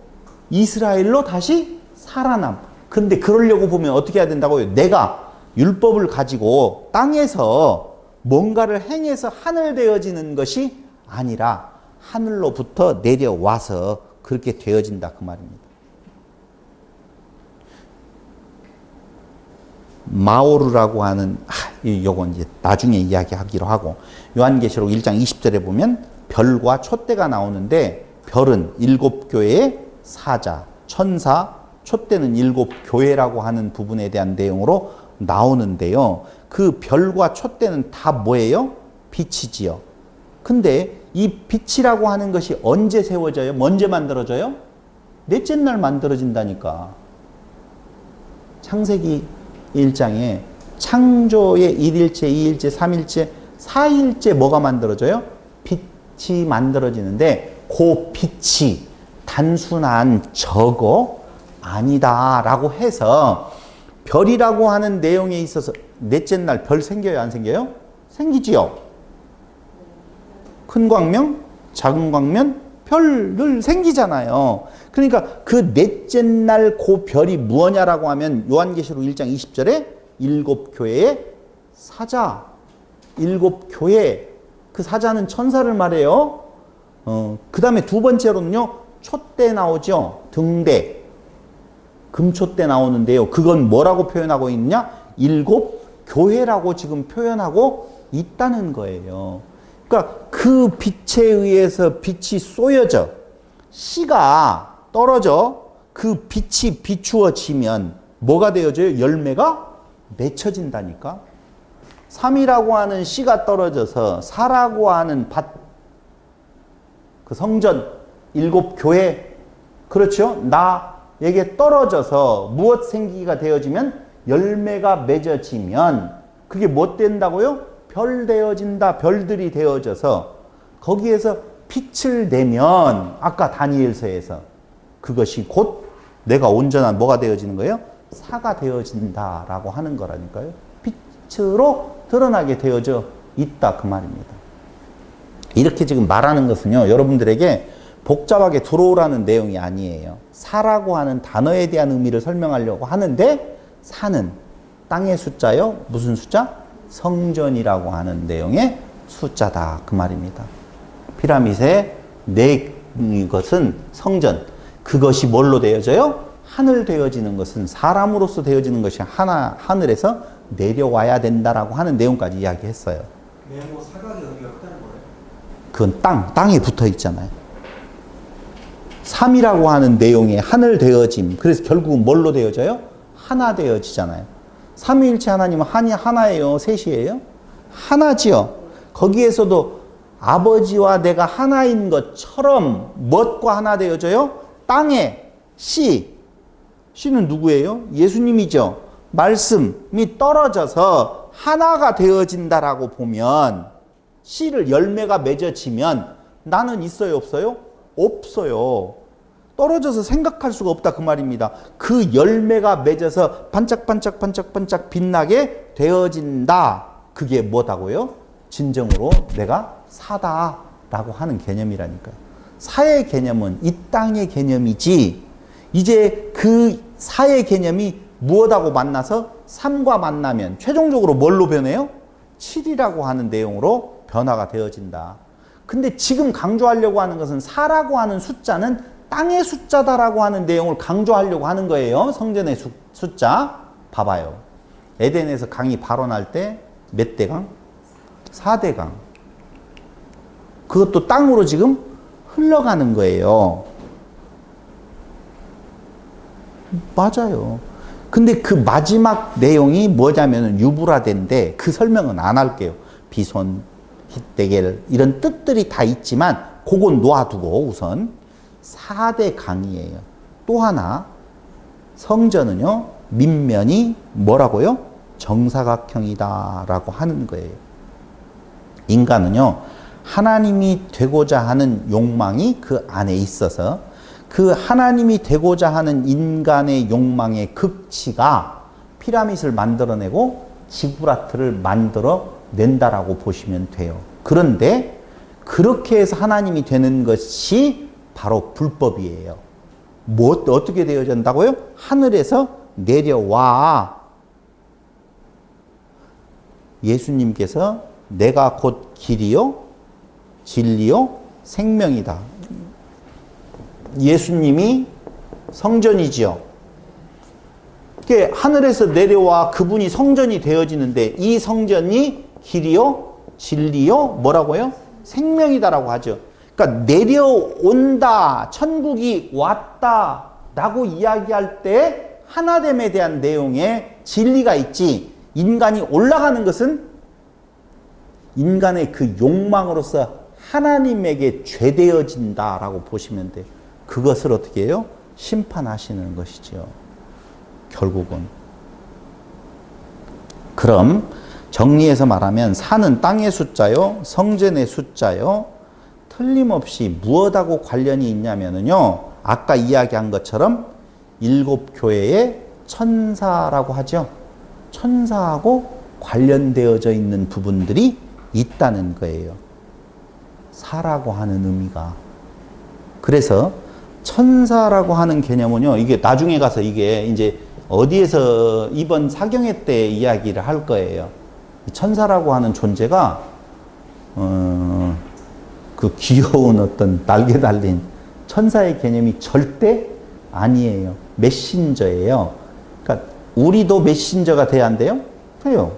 이스라엘로 다시 살아남. 근데 그러려고 보면 어떻게 해야 된다고요? 내가 율법을 가지고 땅에서 뭔가를 행해서 하늘 되어지는 것이 아니라 하늘로부터 내려와서 그렇게 되어진다 그 말입니다. 마오르라고 하는 요건 이제 나중에 이야기하기로 하고, 요한계시록 1장 20절에 보면 별과 촛대가 나오는데, 별은 7교회의 사자, 천사, 촛대는 7교회라고 하는 부분에 대한 내용으로 나오는데요. 그 별과 촛대는 다 뭐예요? 빛이지요. 근데 이 빛이라고 하는 것이 언제 세워져요? 언제 만들어져요? 넷째 날 만들어진다니까. 창세기 1장에 창조의 1일째, 2일째, 3일째, 4일째 뭐가 만들어져요? 빛이 만들어지는데 그 빛이 단순한 저거 아니다 라고 해서 별이라고 하는 내용에 있어서 넷째 날 별 생겨요? 안 생겨요? 생기지요. 큰 광명, 작은 광면, 별을 생기잖아요. 그러니까 그 넷째 날 그 별이 무엇냐라고 하면 요한계시록 1장 20절에 7교회의 사자, 7교회, 그 사자는 천사를 말해요. 그 다음에 두 번째로는요, 촛대 나오죠. 등대, 금촛대 나오는데요. 그건 뭐라고 표현하고 있느냐? 7교회라고 지금 표현하고 있다는 거예요. 그러니까 그 빛에 의해서 빛이 쏘여져 씨가 떨어져 그 빛이 비추어지면 뭐가 되어져요? 열매가 맺혀진다니까. 3이라고 하는 씨가 떨어져서 4라고 하는 밭, 그 성전, 7교회, 그렇죠? 나에게 떨어져서 무엇 생기가 되어지면 열매가 맺어지면 그게 뭐 된다고요? 별 되어진다. 별들이 되어져서 거기에서 빛을 내면 아까 다니엘서에서 그것이 곧 내가 온전한 뭐가 되어지는 거예요? 사가 되어진다라고 하는 거라니까요. 빛으로 드러나게 되어져 있다 그 말입니다. 이렇게 지금 말하는 것은요, 여러분들에게 복잡하게 들어오라는 내용이 아니에요. 사라고 하는 단어에 대한 의미를 설명하려고 하는데, 사는 땅의 숫자요. 무슨 숫자? 성전이라고 하는 내용의 숫자다 그 말입니다. 피라밋의 것은 성전. 그것이 뭘로 되어져요? 하늘 되어지는 것은 사람으로서 되어지는 것이 하늘에서 내려와야 된다라고 하는 내용까지 이야기했어요. 네모 사각의 의미가 크다는 거예요? 그건 땅에 붙어 있잖아요. 3이라고 하는 내용의 하늘 되어짐. 그래서 결국은 뭘로 되어져요? 하나 되어지잖아요. 삼위일체 하나님은 하나예요? 셋이에요? 하나지요. 거기에서도 아버지와 내가 하나인 것처럼 무엇과 하나 되어져요? 땅에 씨는 누구예요? 예수님이죠. 말씀이 떨어져서 하나가 되어진다라고 보면 씨를 열매가 맺어지면 나는 있어요, 없어요? 없어요. 떨어져서 생각할 수가 없다 그 말입니다. 그 열매가 맺어서 반짝반짝반짝반짝 빛나게 되어진다. 그게 뭐다고요? 진정으로 내가 사다라고 하는 개념이라니까요. 사의 개념은 이 땅의 개념이지 이제 그 사의 개념이 무엇하고 만나서 3과 만나면 최종적으로 뭘로 변해요? 7이라고 하는 내용으로 변화가 되어진다. 근데 지금 강조하려고 하는 것은 4라고 하는 숫자는 땅의 숫자다라고 하는 내용을 강조하려고 하는 거예요. 성전의 숫자. 봐봐요. 에덴에서 강이 발원할 때 몇 대강? 4대강. 그것도 땅으로 지금 흘러가는 거예요. 맞아요. 근데 그 마지막 내용이 뭐냐면 유브라데인데 그 설명은 안 할게요. 비손, 히데겔 이런 뜻들이 다 있지만 그건 놓아두고 우선 4대 강이에요. 또 하나 성전은요 밑면이 뭐라고요? 정사각형이다라고 하는 거예요. 인간은요 하나님이 되고자 하는 욕망이 그 안에 있어서 그 하나님이 되고자 하는 인간의 욕망의 극치가 피라밋을 만들어내고 지구라트를 만들어낸다라고 보시면 돼요. 그런데 그렇게 해서 하나님이 되는 것이 바로 불법이에요. 어떻게 되어진다고요? 하늘에서 내려와. 예수님께서 내가 곧 길이요 진리요 생명이다. 예수님이 성전이지요. 하늘에서 내려와 그분이 성전이 되어지는데 이 성전이 길이요 진리요 뭐라고요? 생명이다라고 하죠. 그러니까 내려온다, 천국이 왔다 라고 이야기할 때 하나됨에 대한 내용에 진리가 있지, 인간이 올라가는 것은 인간의 그 욕망으로서 하나님에게 죄되어진다라고 보시면 돼요. 그것을 어떻게 해요? 심판하시는 것이죠. 결국은. 그럼 정리해서 말하면 산은 땅의 숫자요, 성전의 숫자요, 틀림없이 무엇하고 관련이 있냐면요, 아까 이야기한 것처럼 7교회의 천사라고 하죠. 천사하고 관련되어져 있는 부분들이 있다는 거예요. 사라고 하는 의미가. 그래서 천사라고 하는 개념은요, 이게 나중에 가서 이게 이제 어디에서 이번 사경회 때 이야기를 할 거예요. 천사라고 하는 존재가 그 귀여운 어떤 날개 달린 천사의 개념이 절대 아니에요. 메신저예요. 그러니까 우리도 메신저가 돼야 한대요? 돼요.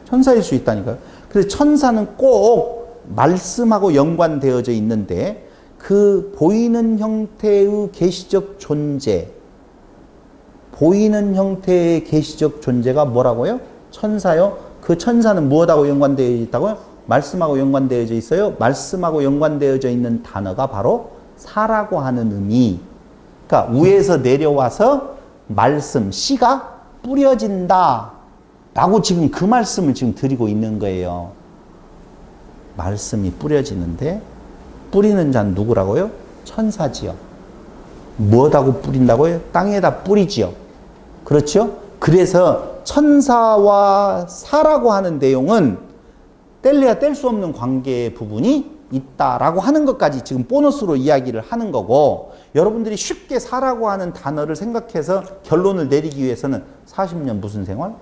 천사일 수 있다니까요. 그래서 천사는 꼭 말씀하고 연관되어져 있는데 그 보이는 형태의 계시적 존재, 보이는 형태의 계시적 존재가 뭐라고요? 천사요. 그 천사는 무엇하고 연관되어 있다고요? 말씀하고 연관되어져 있어요. 말씀하고 연관되어져 있는 단어가 바로 사라고 하는 의미. 그러니까 위에서 내려와서 말씀, 씨가 뿌려진다 라고 지금 그 말씀을 지금 드리고 있는 거예요. 말씀이 뿌려지는데 뿌리는 자는 누구라고요? 천사지요. 무엇하고 뿌린다고요? 땅에다 뿌리지요. 그렇죠? 그래서 천사와 사라고 하는 내용은 뗄래야 뗄 수 없는 관계의 부분이 있다라고 하는 것까지 지금 보너스로 이야기를 하는 거고, 여러분들이 쉽게 사라고 하는 단어를 생각해서 결론을 내리기 위해서는 40년 무슨 생활?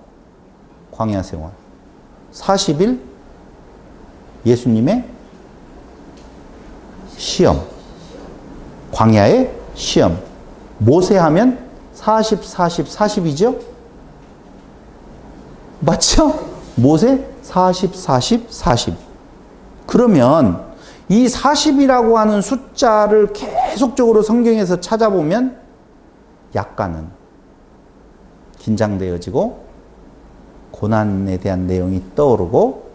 광야 생활. 40일 예수님의 시험. 광야의 시험. 모세 하면 40, 40, 40이죠? 맞죠? 모세 40, 40, 40. 그러면 이 40이라고 하는 숫자를 계속적으로 성경에서 찾아보면 약간은 긴장되어지고 고난에 대한 내용이 떠오르고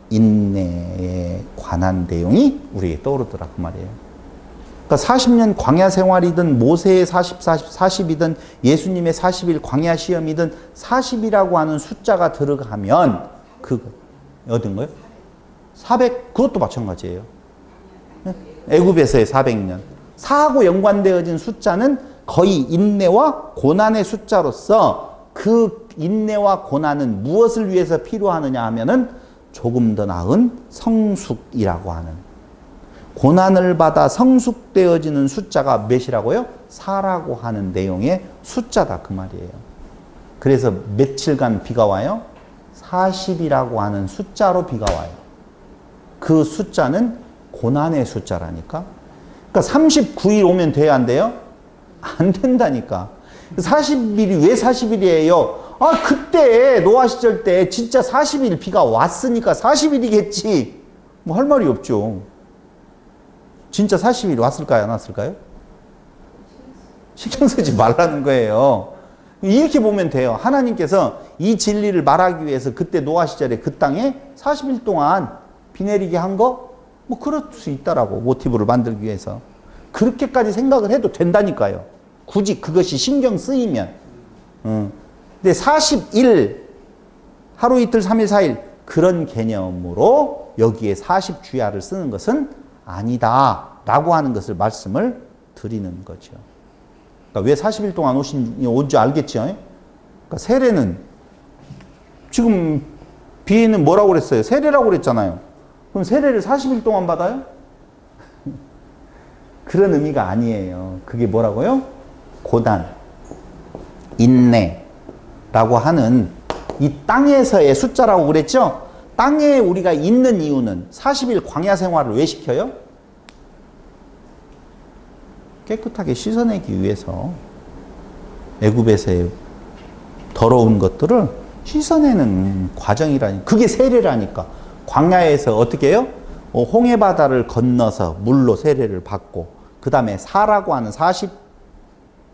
인내에 관한 내용이 우리에게 떠오르더라 그 말이에요. 그러니까 40년 광야 생활이든 모세의 40, 40, 40이든 예수님의 40일 광야 시험이든 40이라고 하는 숫자가 들어가면 그 어떤 거예요? 400 그것도 마찬가지예요. 애굽에서의 400년. 4하고 연관되어진 숫자는 거의 인내와 고난의 숫자로서 그 인내와 고난은 무엇을 위해서 필요하느냐 하면은 조금 더 나은 성숙이라고 하는 고난을 받아 성숙되어지는 숫자가 몇이라고요? 4라고 하는 내용의 숫자다 그 말이에요. 그래서 며칠간 비가 와요? 40이라고 하는 숫자로 비가 와요. 그 숫자는 고난의 숫자라니까. 그러니까 39일 오면 돼야 안 돼요? 안 된다니까. 40일이 왜 40일이에요? 아, 그때 노아 시절 때 진짜 40일 비가 왔으니까 40일이겠지. 뭐 할 말이 없죠. 진짜 40일 왔을까요? 안 왔을까요? 신경 쓰지 말라는 거예요. 이렇게 보면 돼요. 하나님께서 이 진리를 말하기 위해서 그때 노아 시절에 그 땅에 40일 동안 비 내리게 한 거? 뭐 그럴 수 있다라고 모티브를 만들기 위해서. 그렇게까지 생각을 해도 된다니까요. 굳이 그것이 신경 쓰이면. 근데 40일, 하루 이틀, 3일, 4일 그런 개념으로 여기에 40주야를 쓰는 것은 아니다 라고 하는 것을 말씀을 드리는 거죠. 그러니까 왜 40일 동안 온 줄 알겠죠? 그러니까 세례는 지금 비에는 뭐라고 그랬어요? 세례라고 그랬잖아요. 그럼 세례를 40일 동안 받아요? 그런 의미가 아니에요. 그게 뭐라고요? 고난, 인내라고 하는 이 땅에서의 숫자라고 그랬죠? 땅에 우리가 있는 이유는 40일 광야 생활을 왜 시켜요? 깨끗하게 씻어내기 위해서. 애굽에서의 더러운 것들을 씻어내는 과정이라니. 그게 세례라니까. 광야에서 어떻게 해요? 홍해 바다를 건너서 물로 세례를 받고 그 다음에 사라고 하는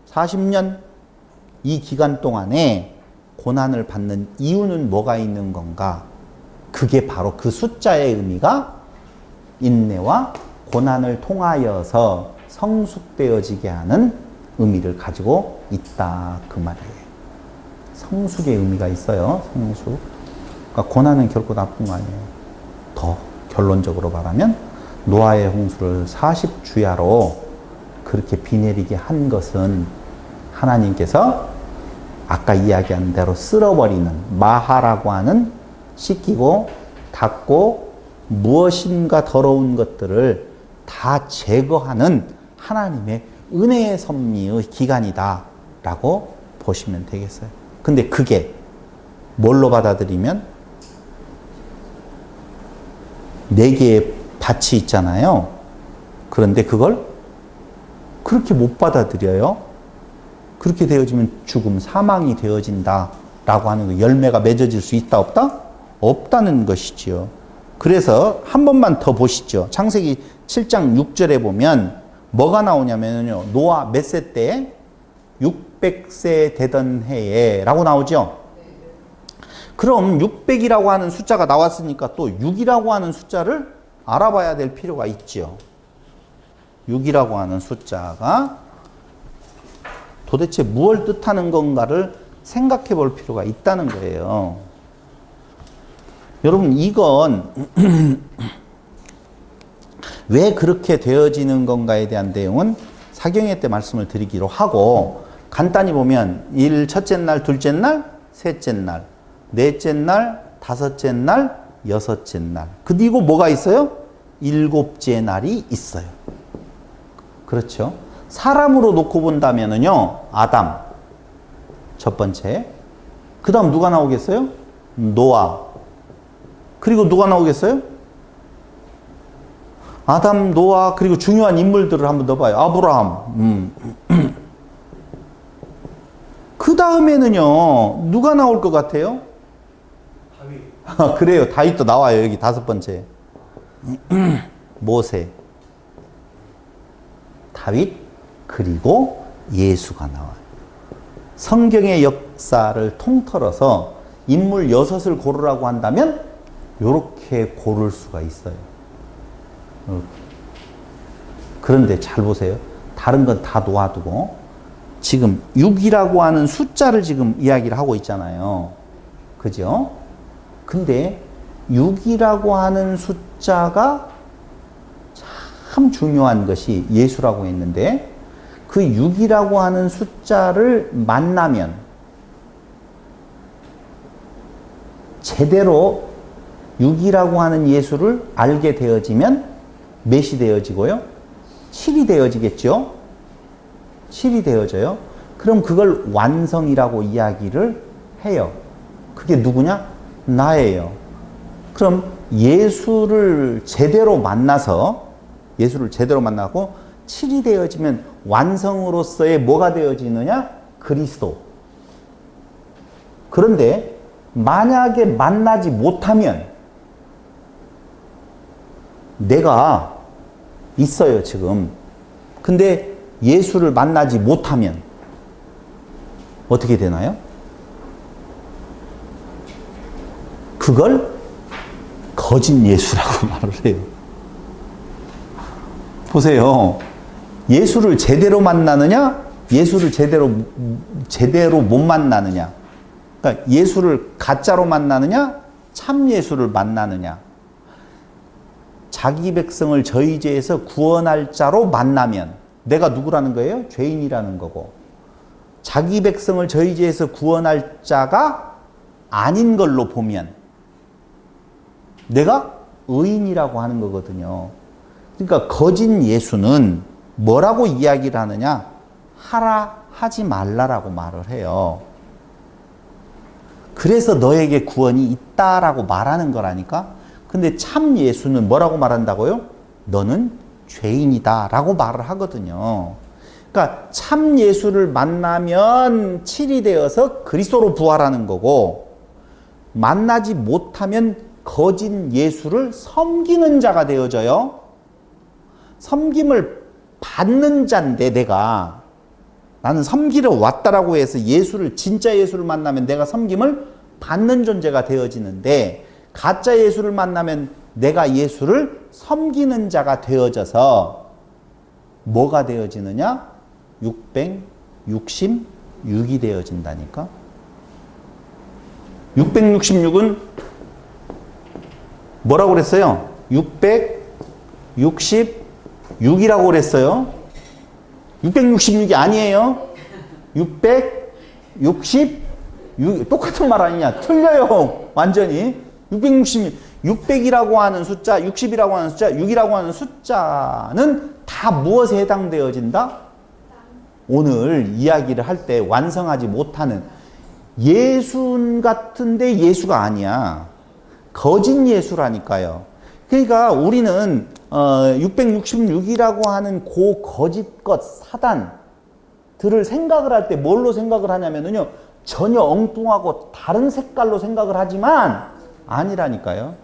40년 이 기간 동안에 고난을 받는 이유는 뭐가 있는 건가? 그게 바로 그 숫자의 의미가 인내와 고난을 통하여서 성숙되어지게 하는 의미를 가지고 있다 그 말이에요. 성숙의 의미가 있어요. 성숙. 그러니까 고난은 결코 나쁜 거 아니에요. 더 결론적으로 말하면 노아의 홍수를 40주야로 그렇게 비 내리게 한 것은 하나님께서 아까 이야기한 대로 쓸어버리는 마하라고 하는 씻기고 닦고 무엇인가 더러운 것들을 다 제거하는 하나님의 은혜의 섭리의 기간이다 라고 보시면 되겠어요. 근데 그게 뭘로 받아들이면 4개의 밭이 있잖아요. 그런데 그걸 그렇게 못 받아들여요. 그렇게 되어지면 죽음, 사망이 되어진다 라고 하는 거. 열매가 맺어질 수 있다 없다? 없다는 것이지요. 그래서 한 번만 더 보시죠. 창세기 7장 6절에 보면 뭐가 나오냐면요. 노아 몇 세 때? 600세 되던 해에 라고 나오죠. 그럼 600이라고 하는 숫자가 나왔으니까 또 6이라고 하는 숫자를 알아봐야 될 필요가 있죠. 6이라고 하는 숫자가 도대체 무엇을 뜻하는 건가를 생각해 볼 필요가 있다는 거예요. 여러분, 이건 왜 그렇게 되어지는 건가에 대한 내용은 사경회 때 말씀을 드리기로 하고, 간단히 보면 첫째 날, 둘째 날, 셋째 날, 넷째 날, 다섯째 날, 여섯째 날. 그리고 뭐가 있어요? 일곱째 날이 있어요. 그렇죠? 사람으로 놓고 본다면은요, 아담. 첫 번째. 그 다음 누가 나오겠어요? 노아. 그리고 누가 나오겠어요? 아담, 노아, 그리고 중요한 인물들을 한번 넣어봐요. 아브라함. 그 다음에는요, 누가 나올 것 같아요? 다윗. 그래요. 다윗도 나와요. 여기 5번째. 모세. 다윗, 그리고 예수가 나와요. 성경의 역사를 통틀어서 인물 6을 고르라고 한다면 이렇게 고를 수가 있어요. 그런데 잘 보세요. 다른 건 다 놓아두고 지금 6이라고 하는 숫자를 지금 이야기를 하고 있잖아요. 그죠? 근데 6이라고 하는 숫자가 참 중요한 것이 예수라고 했는데 그 6이라고 하는 숫자를 만나면 제대로 6이라고 하는 예수를 알게 되어지면 몇이 되어지고요? 7이 되어지겠죠? 7이 되어져요. 그럼 그걸 완성이라고 이야기를 해요. 그게 누구냐? 나예요. 그럼 예수를 제대로 만나고 7이 되어지면 완성으로서의 뭐가 되어지느냐? 그리스도. 그런데 만약에 만나지 못하면 내가 있어요, 지금. 근데 예수를 만나지 못하면 어떻게 되나요? 그걸 거짓 예수라고 말을 해요. 보세요. 예수를 제대로 만나느냐? 예수를 제대로 못 만나느냐? 그러니까 예수를 가짜로 만나느냐? 참 예수를 만나느냐? 자기 백성을 저희 죄에서 구원할 자로 만나면 내가 누구라는 거예요? 죄인이라는 거고. 자기 백성을 저희 죄에서 구원할 자가 아닌 걸로 보면 내가 의인이라고 하는 거거든요. 그러니까 거짓 예수는 뭐라고 이야기를 하느냐? 하라, 하지 말라라고 말을 해요. 그래서 너에게 구원이 있다라고 말하는 거라니까? 근데 참 예수는 뭐라고 말한다고요? 너는 죄인이다 라고 말을 하거든요. 그러니까 참 예수를 만나면 7이 되어서 그리스도로 부활하는 거고, 만나지 못하면 거짓 예수를 섬기는 자가 되어져요. 섬김을 받는 자인데 나는 섬기러 왔다라고 해서 진짜 예수를 만나면 내가 섬김을 받는 존재가 되어지는데, 가짜 예수를 만나면 내가 예수를 섬기는 자가 되어져서 뭐가 되어지느냐? 666이 되어진다니까. 666은 뭐라고 그랬어요? 666이라고 그랬어요. 666이 아니에요. 666, 똑같은 말 아니냐? 틀려요. 완전히. 600이라고 하는 숫자, 60이라고 하는 숫자, 6이라고 하는 숫자는 다 무엇에 해당되어진다? 오늘 이야기를 할 때 완성하지 못하는 예수 같은데 예수가 아니야. 거짓 예수라니까요. 그러니까 우리는 666이라고 하는 그 거짓 것, 사단들을 생각을 할 때 뭘로 생각을 하냐면요, 전혀 엉뚱하고 다른 색깔로 생각을 하지만 아니라니까요.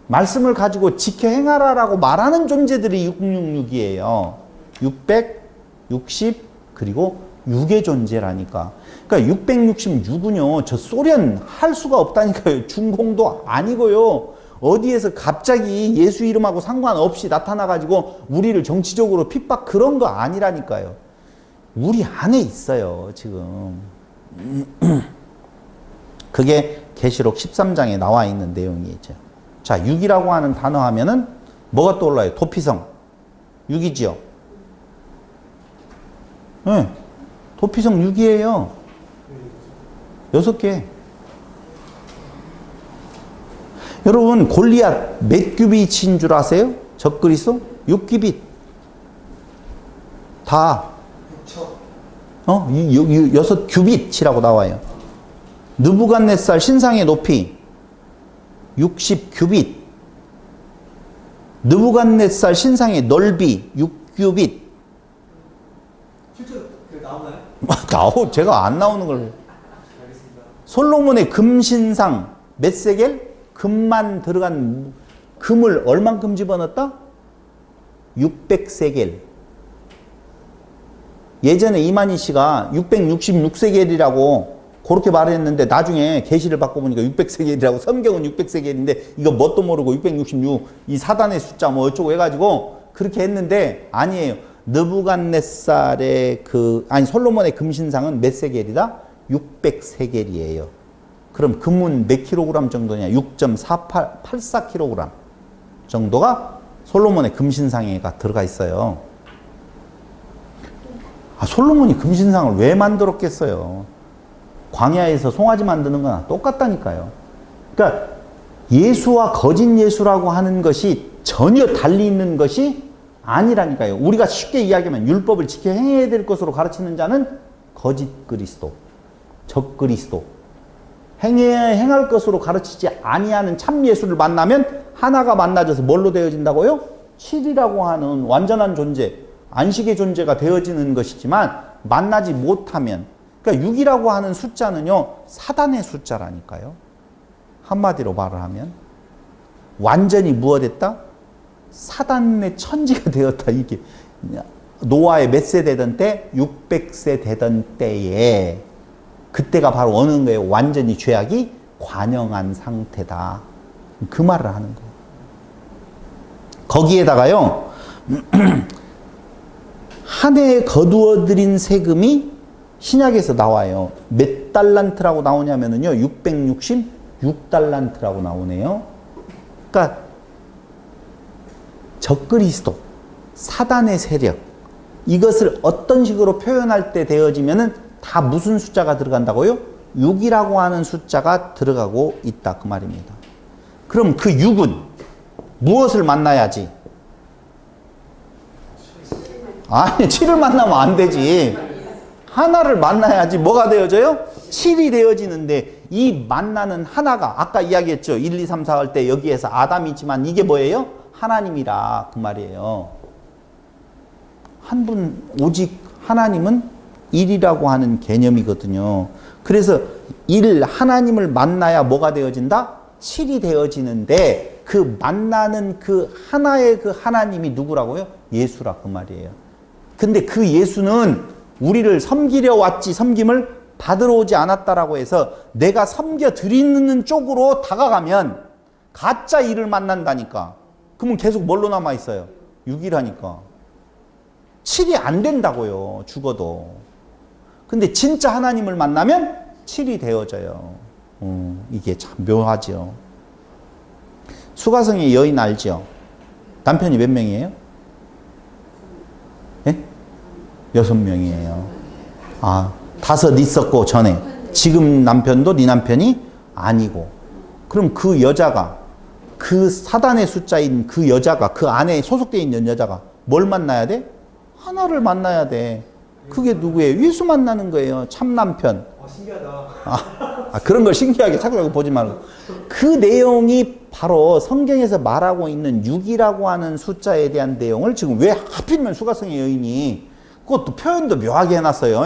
말씀을 가지고 지켜 행하라라고 말하는 존재들이 666이에요. 660 그리고 6의 존재라니까. 그러니까 666은요, 저 소련 할 수가 없다니까요. 중공도 아니고요. 어디에서 갑자기 예수 이름하고 상관없이 나타나가지고 우리를 정치적으로 핍박, 그런 거 아니라니까요. 우리 안에 있어요, 지금. 그게 계시록 13장에 나와 있는 내용이죠. 자, 6이라고 하는 단어 하면은 뭐가 떠올라요? 도피성. 6이지요. 네. 도피성 6이에요. 6개. 여러분, 골리앗 몇 규빗인 줄 아세요? 적그리스도? 6규빗. 다. 6규빗이라고 나와요. 느부갓네살 신상의 높이 60규빗. 느부갓네살 신상의 넓이 6규빗. 실제로 나오나요? 제가 안 나오는 걸. 알겠습니다. 솔로몬의 금신상 몇 세겔? 금만 들어간 금을 얼만큼 집어넣었다? 600세겔. 예전에 이만희 씨가 666세겔이라고 그렇게 말했는데 나중에 계시를 받고 보니까 600세겔이라고, 성경은 600세겔인데 이거 뭣도 모르고 666 이 사단의 숫자 뭐 어쩌고 해가지고 그렇게 했는데 아니에요. 느부갓네살의 솔로몬의 금신상은 몇 세겔이다? 600세겔이에요. 그럼 금은 몇 킬로그램 정도냐? 6.84kg 정도가 솔로몬의 금신상에가 들어가 있어요. 솔로몬이 금신상을 왜 만들었겠어요? 광야에서 송아지 만드는 거나 똑같다니까요. 그러니까 예수와 거짓 예수라고 하는 것이 전혀 달리 있는 것이 아니라니까요. 우리가 쉽게 이야기하면 율법을 지켜 행해야 될 것으로 가르치는 자는 거짓 그리스도, 적 그리스도. 행할 것으로 가르치지 아니하는 참 예수를 만나면 하나가 만나져서 뭘로 되어진다고요? 7이라고 하는 완전한 존재, 안식의 존재가 되어지는 것이지만 만나지 못하면, 그러니까 6이라고 하는 숫자는요, 사단의 숫자라니까요. 한마디로 말을 하면 완전히 무엇됐다? 사단의 천지가 되었다. 이게 노아의 몇 세 되던 때? 600세 되던 때에, 그때가 바로 어느 거예요? 완전히 죄악이 관영한 상태다. 그 말을 하는 거예요. 거기에다가요, 한 해에 거두어들인 세금이 신약에서 나와요. 몇 달란트라고 나오냐면요, 666달란트라고 나오네요. 그러니까 적그리스도, 사단의 세력, 이것을 어떤 식으로 표현할 때 되어지면은 다 무슨 숫자가 들어간다고요? 6이라고 하는 숫자가 들어가고 있다. 그 말입니다. 그럼 그 6은 무엇을 만나야지? 아니, 7을 만나면 안 되지. 하나를 만나야지 뭐가 되어져요? 7이 되어지는데 이 만나는 하나가 아까 이야기했죠. 1, 2, 3, 4 할 때 여기에서 아담이 있지만 이게 뭐예요? 하나님이라 그 말이에요. 한 분 오직 하나님은 1이라고 하는 개념이거든요. 그래서 하나님을 만나야 뭐가 되어진다? 7이 되어지는데 그 만나는 그 하나의 그 하나님이 누구라고요? 예수라 그 말이에요. 근데 그 예수는 우리를 섬기려 왔지 섬김을 받으러 오지 않았다라고 해서 내가 섬겨 드리는 쪽으로 다가가면 가짜 1을 만난다니까. 그러면 계속 뭘로 남아 있어요? 6이라니까. 7이 안 된다고요. 죽어도. 근데 진짜 하나님을 만나면 7이 되어져요. 이게 참 묘하죠. 수가성의 여인 알죠? 남편이 몇 명이에요? 예? 6명이에요. 5 있었고 전에. 지금 남편도 네 남편이 아니고. 그럼 그 여자가, 그 사단의 숫자인 그 여자가, 그 안에 소속되어 있는 여자가 뭘 만나야 돼? 하나를 만나야 돼. 그게 누구예요? 예수 만나는 거예요. 참 남편. 신기하다. 그런 걸 신기하게 자꾸 보지 말고. 그 내용이 바로 성경에서 말하고 있는 6이라고 하는 숫자에 대한 내용을 지금 왜 하필이면 수가성의 여인이 그것도 표현도 묘하게 해놨어요.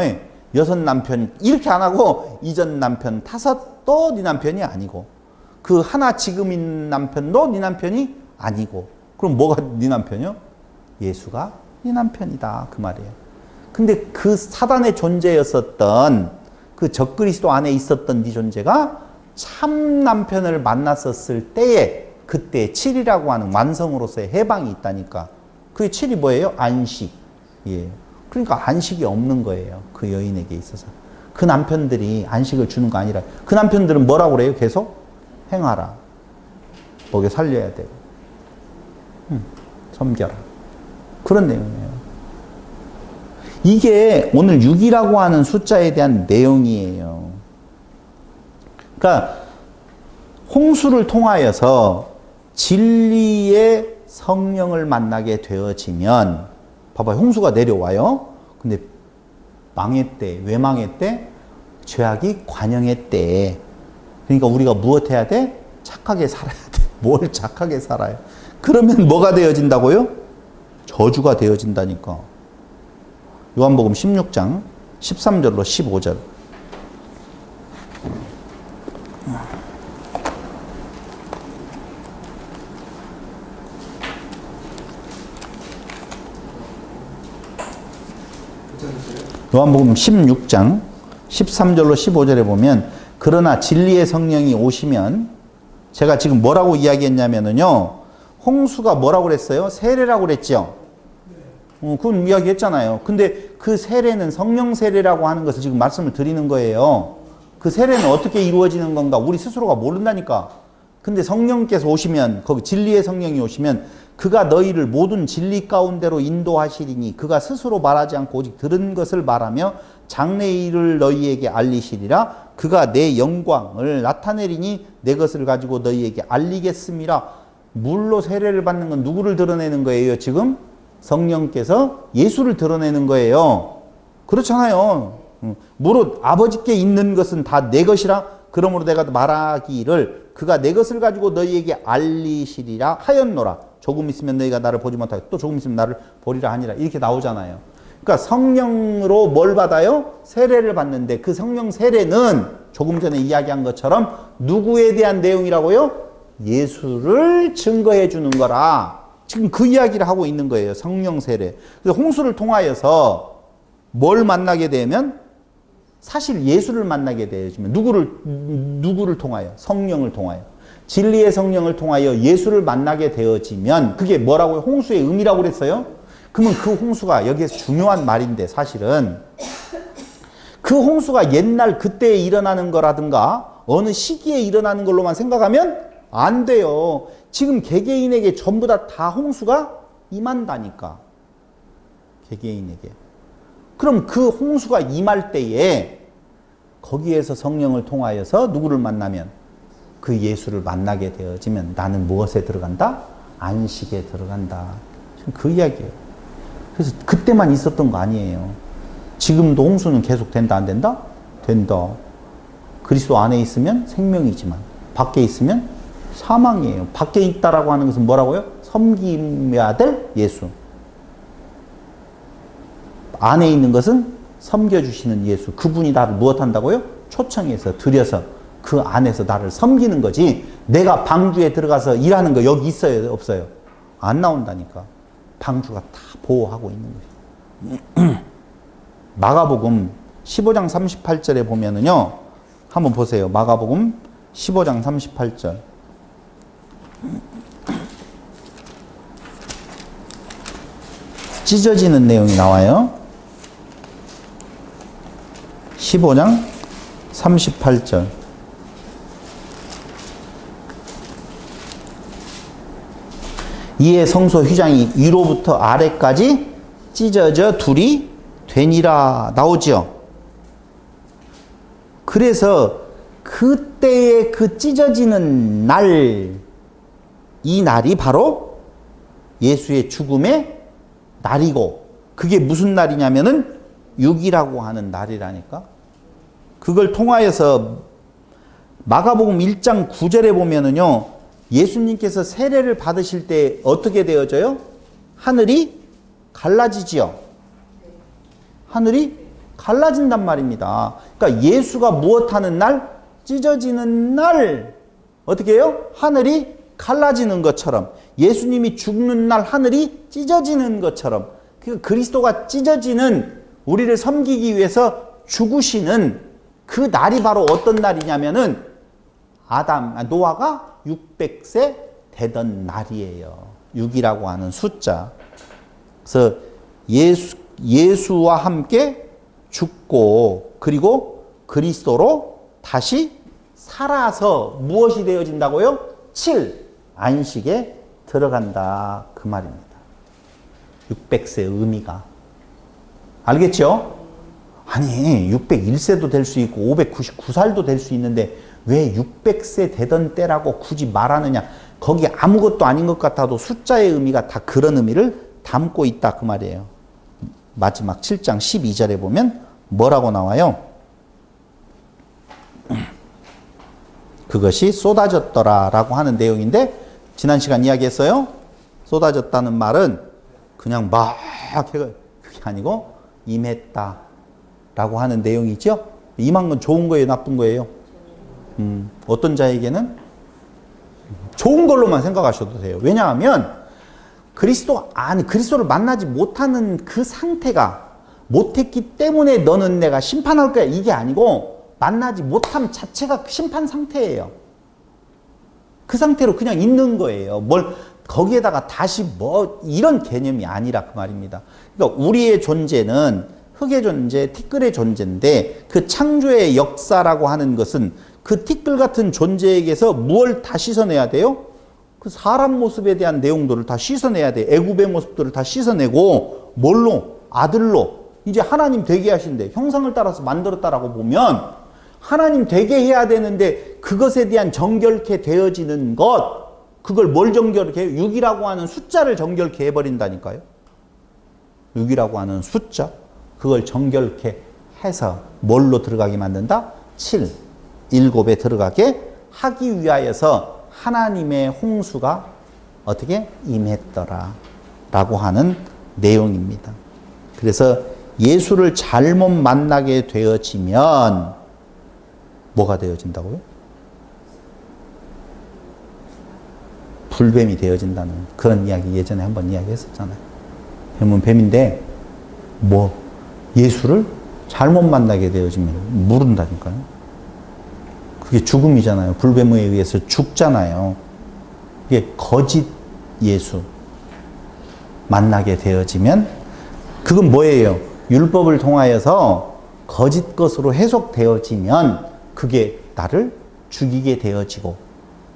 6 남편 이렇게 안 하고 이전 남편 5도 네 남편이 아니고 그 하나 지금 있는 남편도 네 남편이 아니고 그럼 뭐가 네 남편이요? 예수가 네 남편이다 그 말이에요. 근데 그 사단의 존재였었던 그 적그리스도 안에 있었던 네 존재가 참 남편을 만났었을 때에 그때 7이라고 하는 완성으로서의 해방이 있다니까. 그게 7이 뭐예요? 안식. 예. 그러니까 안식이 없는 거예요. 그 여인에게 있어서. 그 남편들이 안식을 주는 거 아니라 그 남편들은 뭐라고 그래요? 계속 행하라. 먹여 살려야 되고. 섬겨라. 그런 내용이에요. 이게 오늘 6이라고 하는 숫자에 대한 내용이에요. 그러니까 홍수를 통하여서 진리의 성령을 만나게 되어지면 봐봐요. 홍수가 내려와요. 근데 망했대. 왜 망했대? 죄악이 관영했대. 그러니까 우리가 무엇 해야 돼? 착하게 살아야 돼. 뭘 착하게 살아요? 그러면 뭐가 되어진다고요? 저주가 되어진다니까. 요한복음 16장 13절로 15절. 요한복음 16장 13절로 15절에 보면 그러나 진리의 성령이 오시면, 제가 지금 뭐라고 이야기했냐면요, 홍수가 뭐라고 그랬어요? 세례라고 그랬죠. 그건 이야기했잖아요. 근데 그 세례는 성령 세례라고 하는 것을 지금 말씀을 드리는 거예요. 그 세례는 어떻게 이루어지는 건가 우리 스스로가 모른다니까. 근데 성령께서 오시면, 거기 진리의 성령이 오시면 그가 너희를 모든 진리 가운데로 인도하시리니 그가 스스로 말하지 않고 오직 들은 것을 말하며 장래의 일을 너희에게 알리시리라. 그가 내 영광을 나타내리니 내 것을 가지고 너희에게 알리겠음이라. 물로 세례를 받는 건 누구를 드러내는 거예요? 지금 성령께서 예수를 드러내는 거예요. 그렇잖아요. 무릇 아버지께 있는 것은 다 내 것이라. 그러므로 내가 말하기를 그가 내 것을 가지고 너희에게 알리시리라 하였노라. 조금 있으면 너희가 나를 보지 못하고 또 조금 있으면 나를 보리라 하니라. 이렇게 나오잖아요. 그러니까 성령으로 뭘 받아요? 세례를 받는데 그 성령 세례는 조금 전에 이야기한 것처럼 누구에 대한 내용이라고요? 예수를 증거해 주는 거라. 지금 그 이야기를 하고 있는 거예요. 성령 세례. 그래서 홍수를 통하여서 뭘 만나게 되면 사실 예수를 만나게 되어지면 누구를 통하여? 성령을 통하여. 진리의 성령을 통하여 예수를 만나게 되어지면 그게 뭐라고요? 홍수의 의미라고 그랬어요? 그러면 그 홍수가 여기에서 중요한 말인데 사실은 그 홍수가 옛날 그때에 일어나는 거라든가 어느 시기에 일어나는 걸로만 생각하면 안 돼요. 지금 개개인에게 전부 다 홍수가 임한다니까. 개개인에게. 그럼 그 홍수가 임할 때에 거기에서 성령을 통하여서 누구를 만나면 그 예수를 만나게 되어지면 나는 무엇에 들어간다? 안식에 들어간다. 지금 그 이야기예요. 그래서 그때만 있었던 거 아니에요. 지금도 홍수는 계속 된다 안 된다? 된다. 그리스도 안에 있으면 생명이지만 밖에 있으면 사망이에요. 밖에 있다라고 하는 것은 뭐라고요? 섬김해야 될 예수. 안에 있는 것은 섬겨주시는 예수. 그분이 나를 무엇한다고요? 초청해서 드려서 그 안에서 나를 섬기는 거지. 내가 방주에 들어가서 일하는 거 여기 있어요? 없어요? 안 나온다니까. 방주가 다 보호하고 있는 거예요. 마가복음 15장 38절에 보면은요. 한번 보세요. 마가복음 15장 38절. 찢어지는 내용이 나와요. 15장 38절. 이에 성소 휘장이 위로부터 아래까지 찢어져 둘이 되니라 나오죠. 그래서 그때의 그 찢어지는 날, 이 날이 바로 예수의 죽음의 날이고, 그게 무슨 날이냐면은 6이라고 하는 날이라니까. 그걸 통하여서 마가복음 1장 9절에 보면은요, 예수님께서 세례를 받으실 때 어떻게 되어져요? 하늘이 갈라지지요. 하늘이 갈라진단 말입니다. 그러니까 예수가 무엇하는 날? 찢어지는 날. 어떻게 해요? 하늘이 갈라지는 것처럼, 예수님이 죽는 날 하늘이 찢어지는 것처럼, 그리스도가 찢어지는, 우리를 섬기기 위해서 죽으시는 그 날이 바로 어떤 날이냐면은 노아가 600세 되던 날이에요. 6이라고 하는 숫자. 그래서 예수와 함께 죽고 그리고 그리스도로 다시 살아서 무엇이 되어진다고요? 7. 안식에 들어간다. 그 말입니다. 600세 의미가. 알겠죠? 아니 601세도 될 수 있고 599살도 될 수 있는데 왜 600세 되던 때라고 굳이 말하느냐. 거기 아무것도 아닌 것 같아도 숫자의 의미가 다 그런 의미를 담고 있다. 그 말이에요. 마지막 7장 12절에 보면 뭐라고 나와요? 그것이 쏟아졌더라 라고 하는 내용인데, 지난 시간 이야기했어요. 쏟아졌다는 말은 그냥 막 해가 그게 아니고 임했다라고 하는 내용이 있죠. 임한 건 좋은 거예요, 나쁜 거예요? 어떤 자에게는 좋은 걸로만 생각하셔도 돼요. 왜냐하면 그리스도를 만나지 못하는 그 상태가 못했기 때문에 너는 내가 심판할 거야 이게 아니고 만나지 못함 자체가 심판 상태예요. 그 상태로 그냥 있는 거예요. 거기에다가 다시 이런 개념이 아니라 그 말입니다. 그러니까 우리의 존재는 흙의 존재, 티끌의 존재인데 그 창조의 역사라고 하는 것은 그 티끌 같은 존재에게서 무엇을 다 씻어내야 돼요? 그 사람 모습에 대한 내용들을 다 씻어내야 돼. 애굽의 모습들을 다 씻어내고 뭘로? 아들로 이제 하나님 되게 하신대. 형상을 따라서 만들었다라고 보면 하나님 되게 해야 되는데 그것에 대한 정결케 되어지는 것, 그걸 뭘 정결케 해요? 6이라고 하는 숫자를 정결케 해버린다니까요. 6이라고 하는 숫자, 그걸 정결케 해서 뭘로 들어가게 만든다? 7, 7에 들어가게 하기 위하여서 하나님의 홍수가 어떻게 임했더라 라고 하는 내용입니다. 그래서 예수를 잘못 만나게 되어지면 뭐가 되어진다고요? 불뱀이 되어진다는 그런 이야기 예전에 한번 이야기했었잖아요. 뱀은 뱀인데 예수를 잘못 만나게 되어지면 물은다니까요. 그게 죽음이잖아요. 불뱀에 의해서 죽잖아요. 이게 거짓 예수 만나게 되어지면 그건 뭐예요? 율법을 통하여서 거짓 것으로 해석되어지면 그게 나를 죽이게 되어지고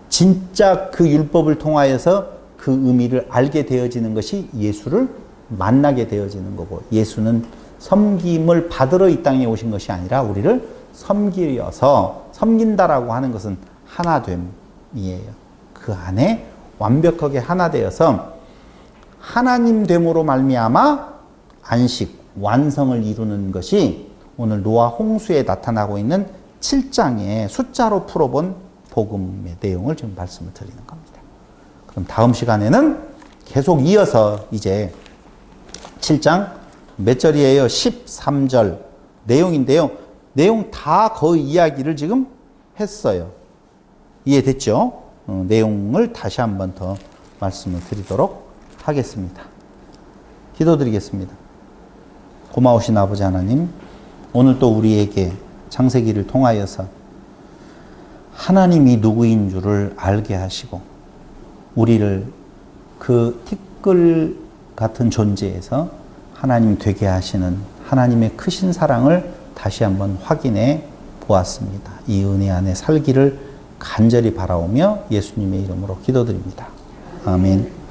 진짜 그 율법을 통하여서 그 의미를 알게 되어지는 것이 예수를 만나게 되어지는 거고 예수는 섬김을 받으러 이 땅에 오신 것이 아니라 우리를 섬기려서 섬긴다라고 하는 것은 하나됨이에요. 그 안에 완벽하게 하나 되어서 하나님 됨으로 말미암아 안식, 완성을 이루는 것이 오늘 노아 홍수에 나타나고 있는 7장의 숫자로 풀어본 복음의 내용을 지금 말씀을 드리는 겁니다. 그럼 다음 시간에는 계속 이어서 이제 7장 몇 절이에요? 13절 내용인데요. 내용 다 거의 이야기를 지금 했어요. 이해됐죠? 내용을 다시 한 번 더 말씀을 드리도록 하겠습니다. 기도드리겠습니다. 고마우신 아버지 하나님, 오늘 또 우리에게 창세기를 통하여서 하나님이 누구인 줄을 알게 하시고 우리를 그 티끌 같은 존재에서 하나님 되게 하시는 하나님의 크신 사랑을 다시 한번 확인해 보았습니다. 이 은혜 안에 살기를 간절히 바라오며 예수님의 이름으로 기도드립니다. 아멘.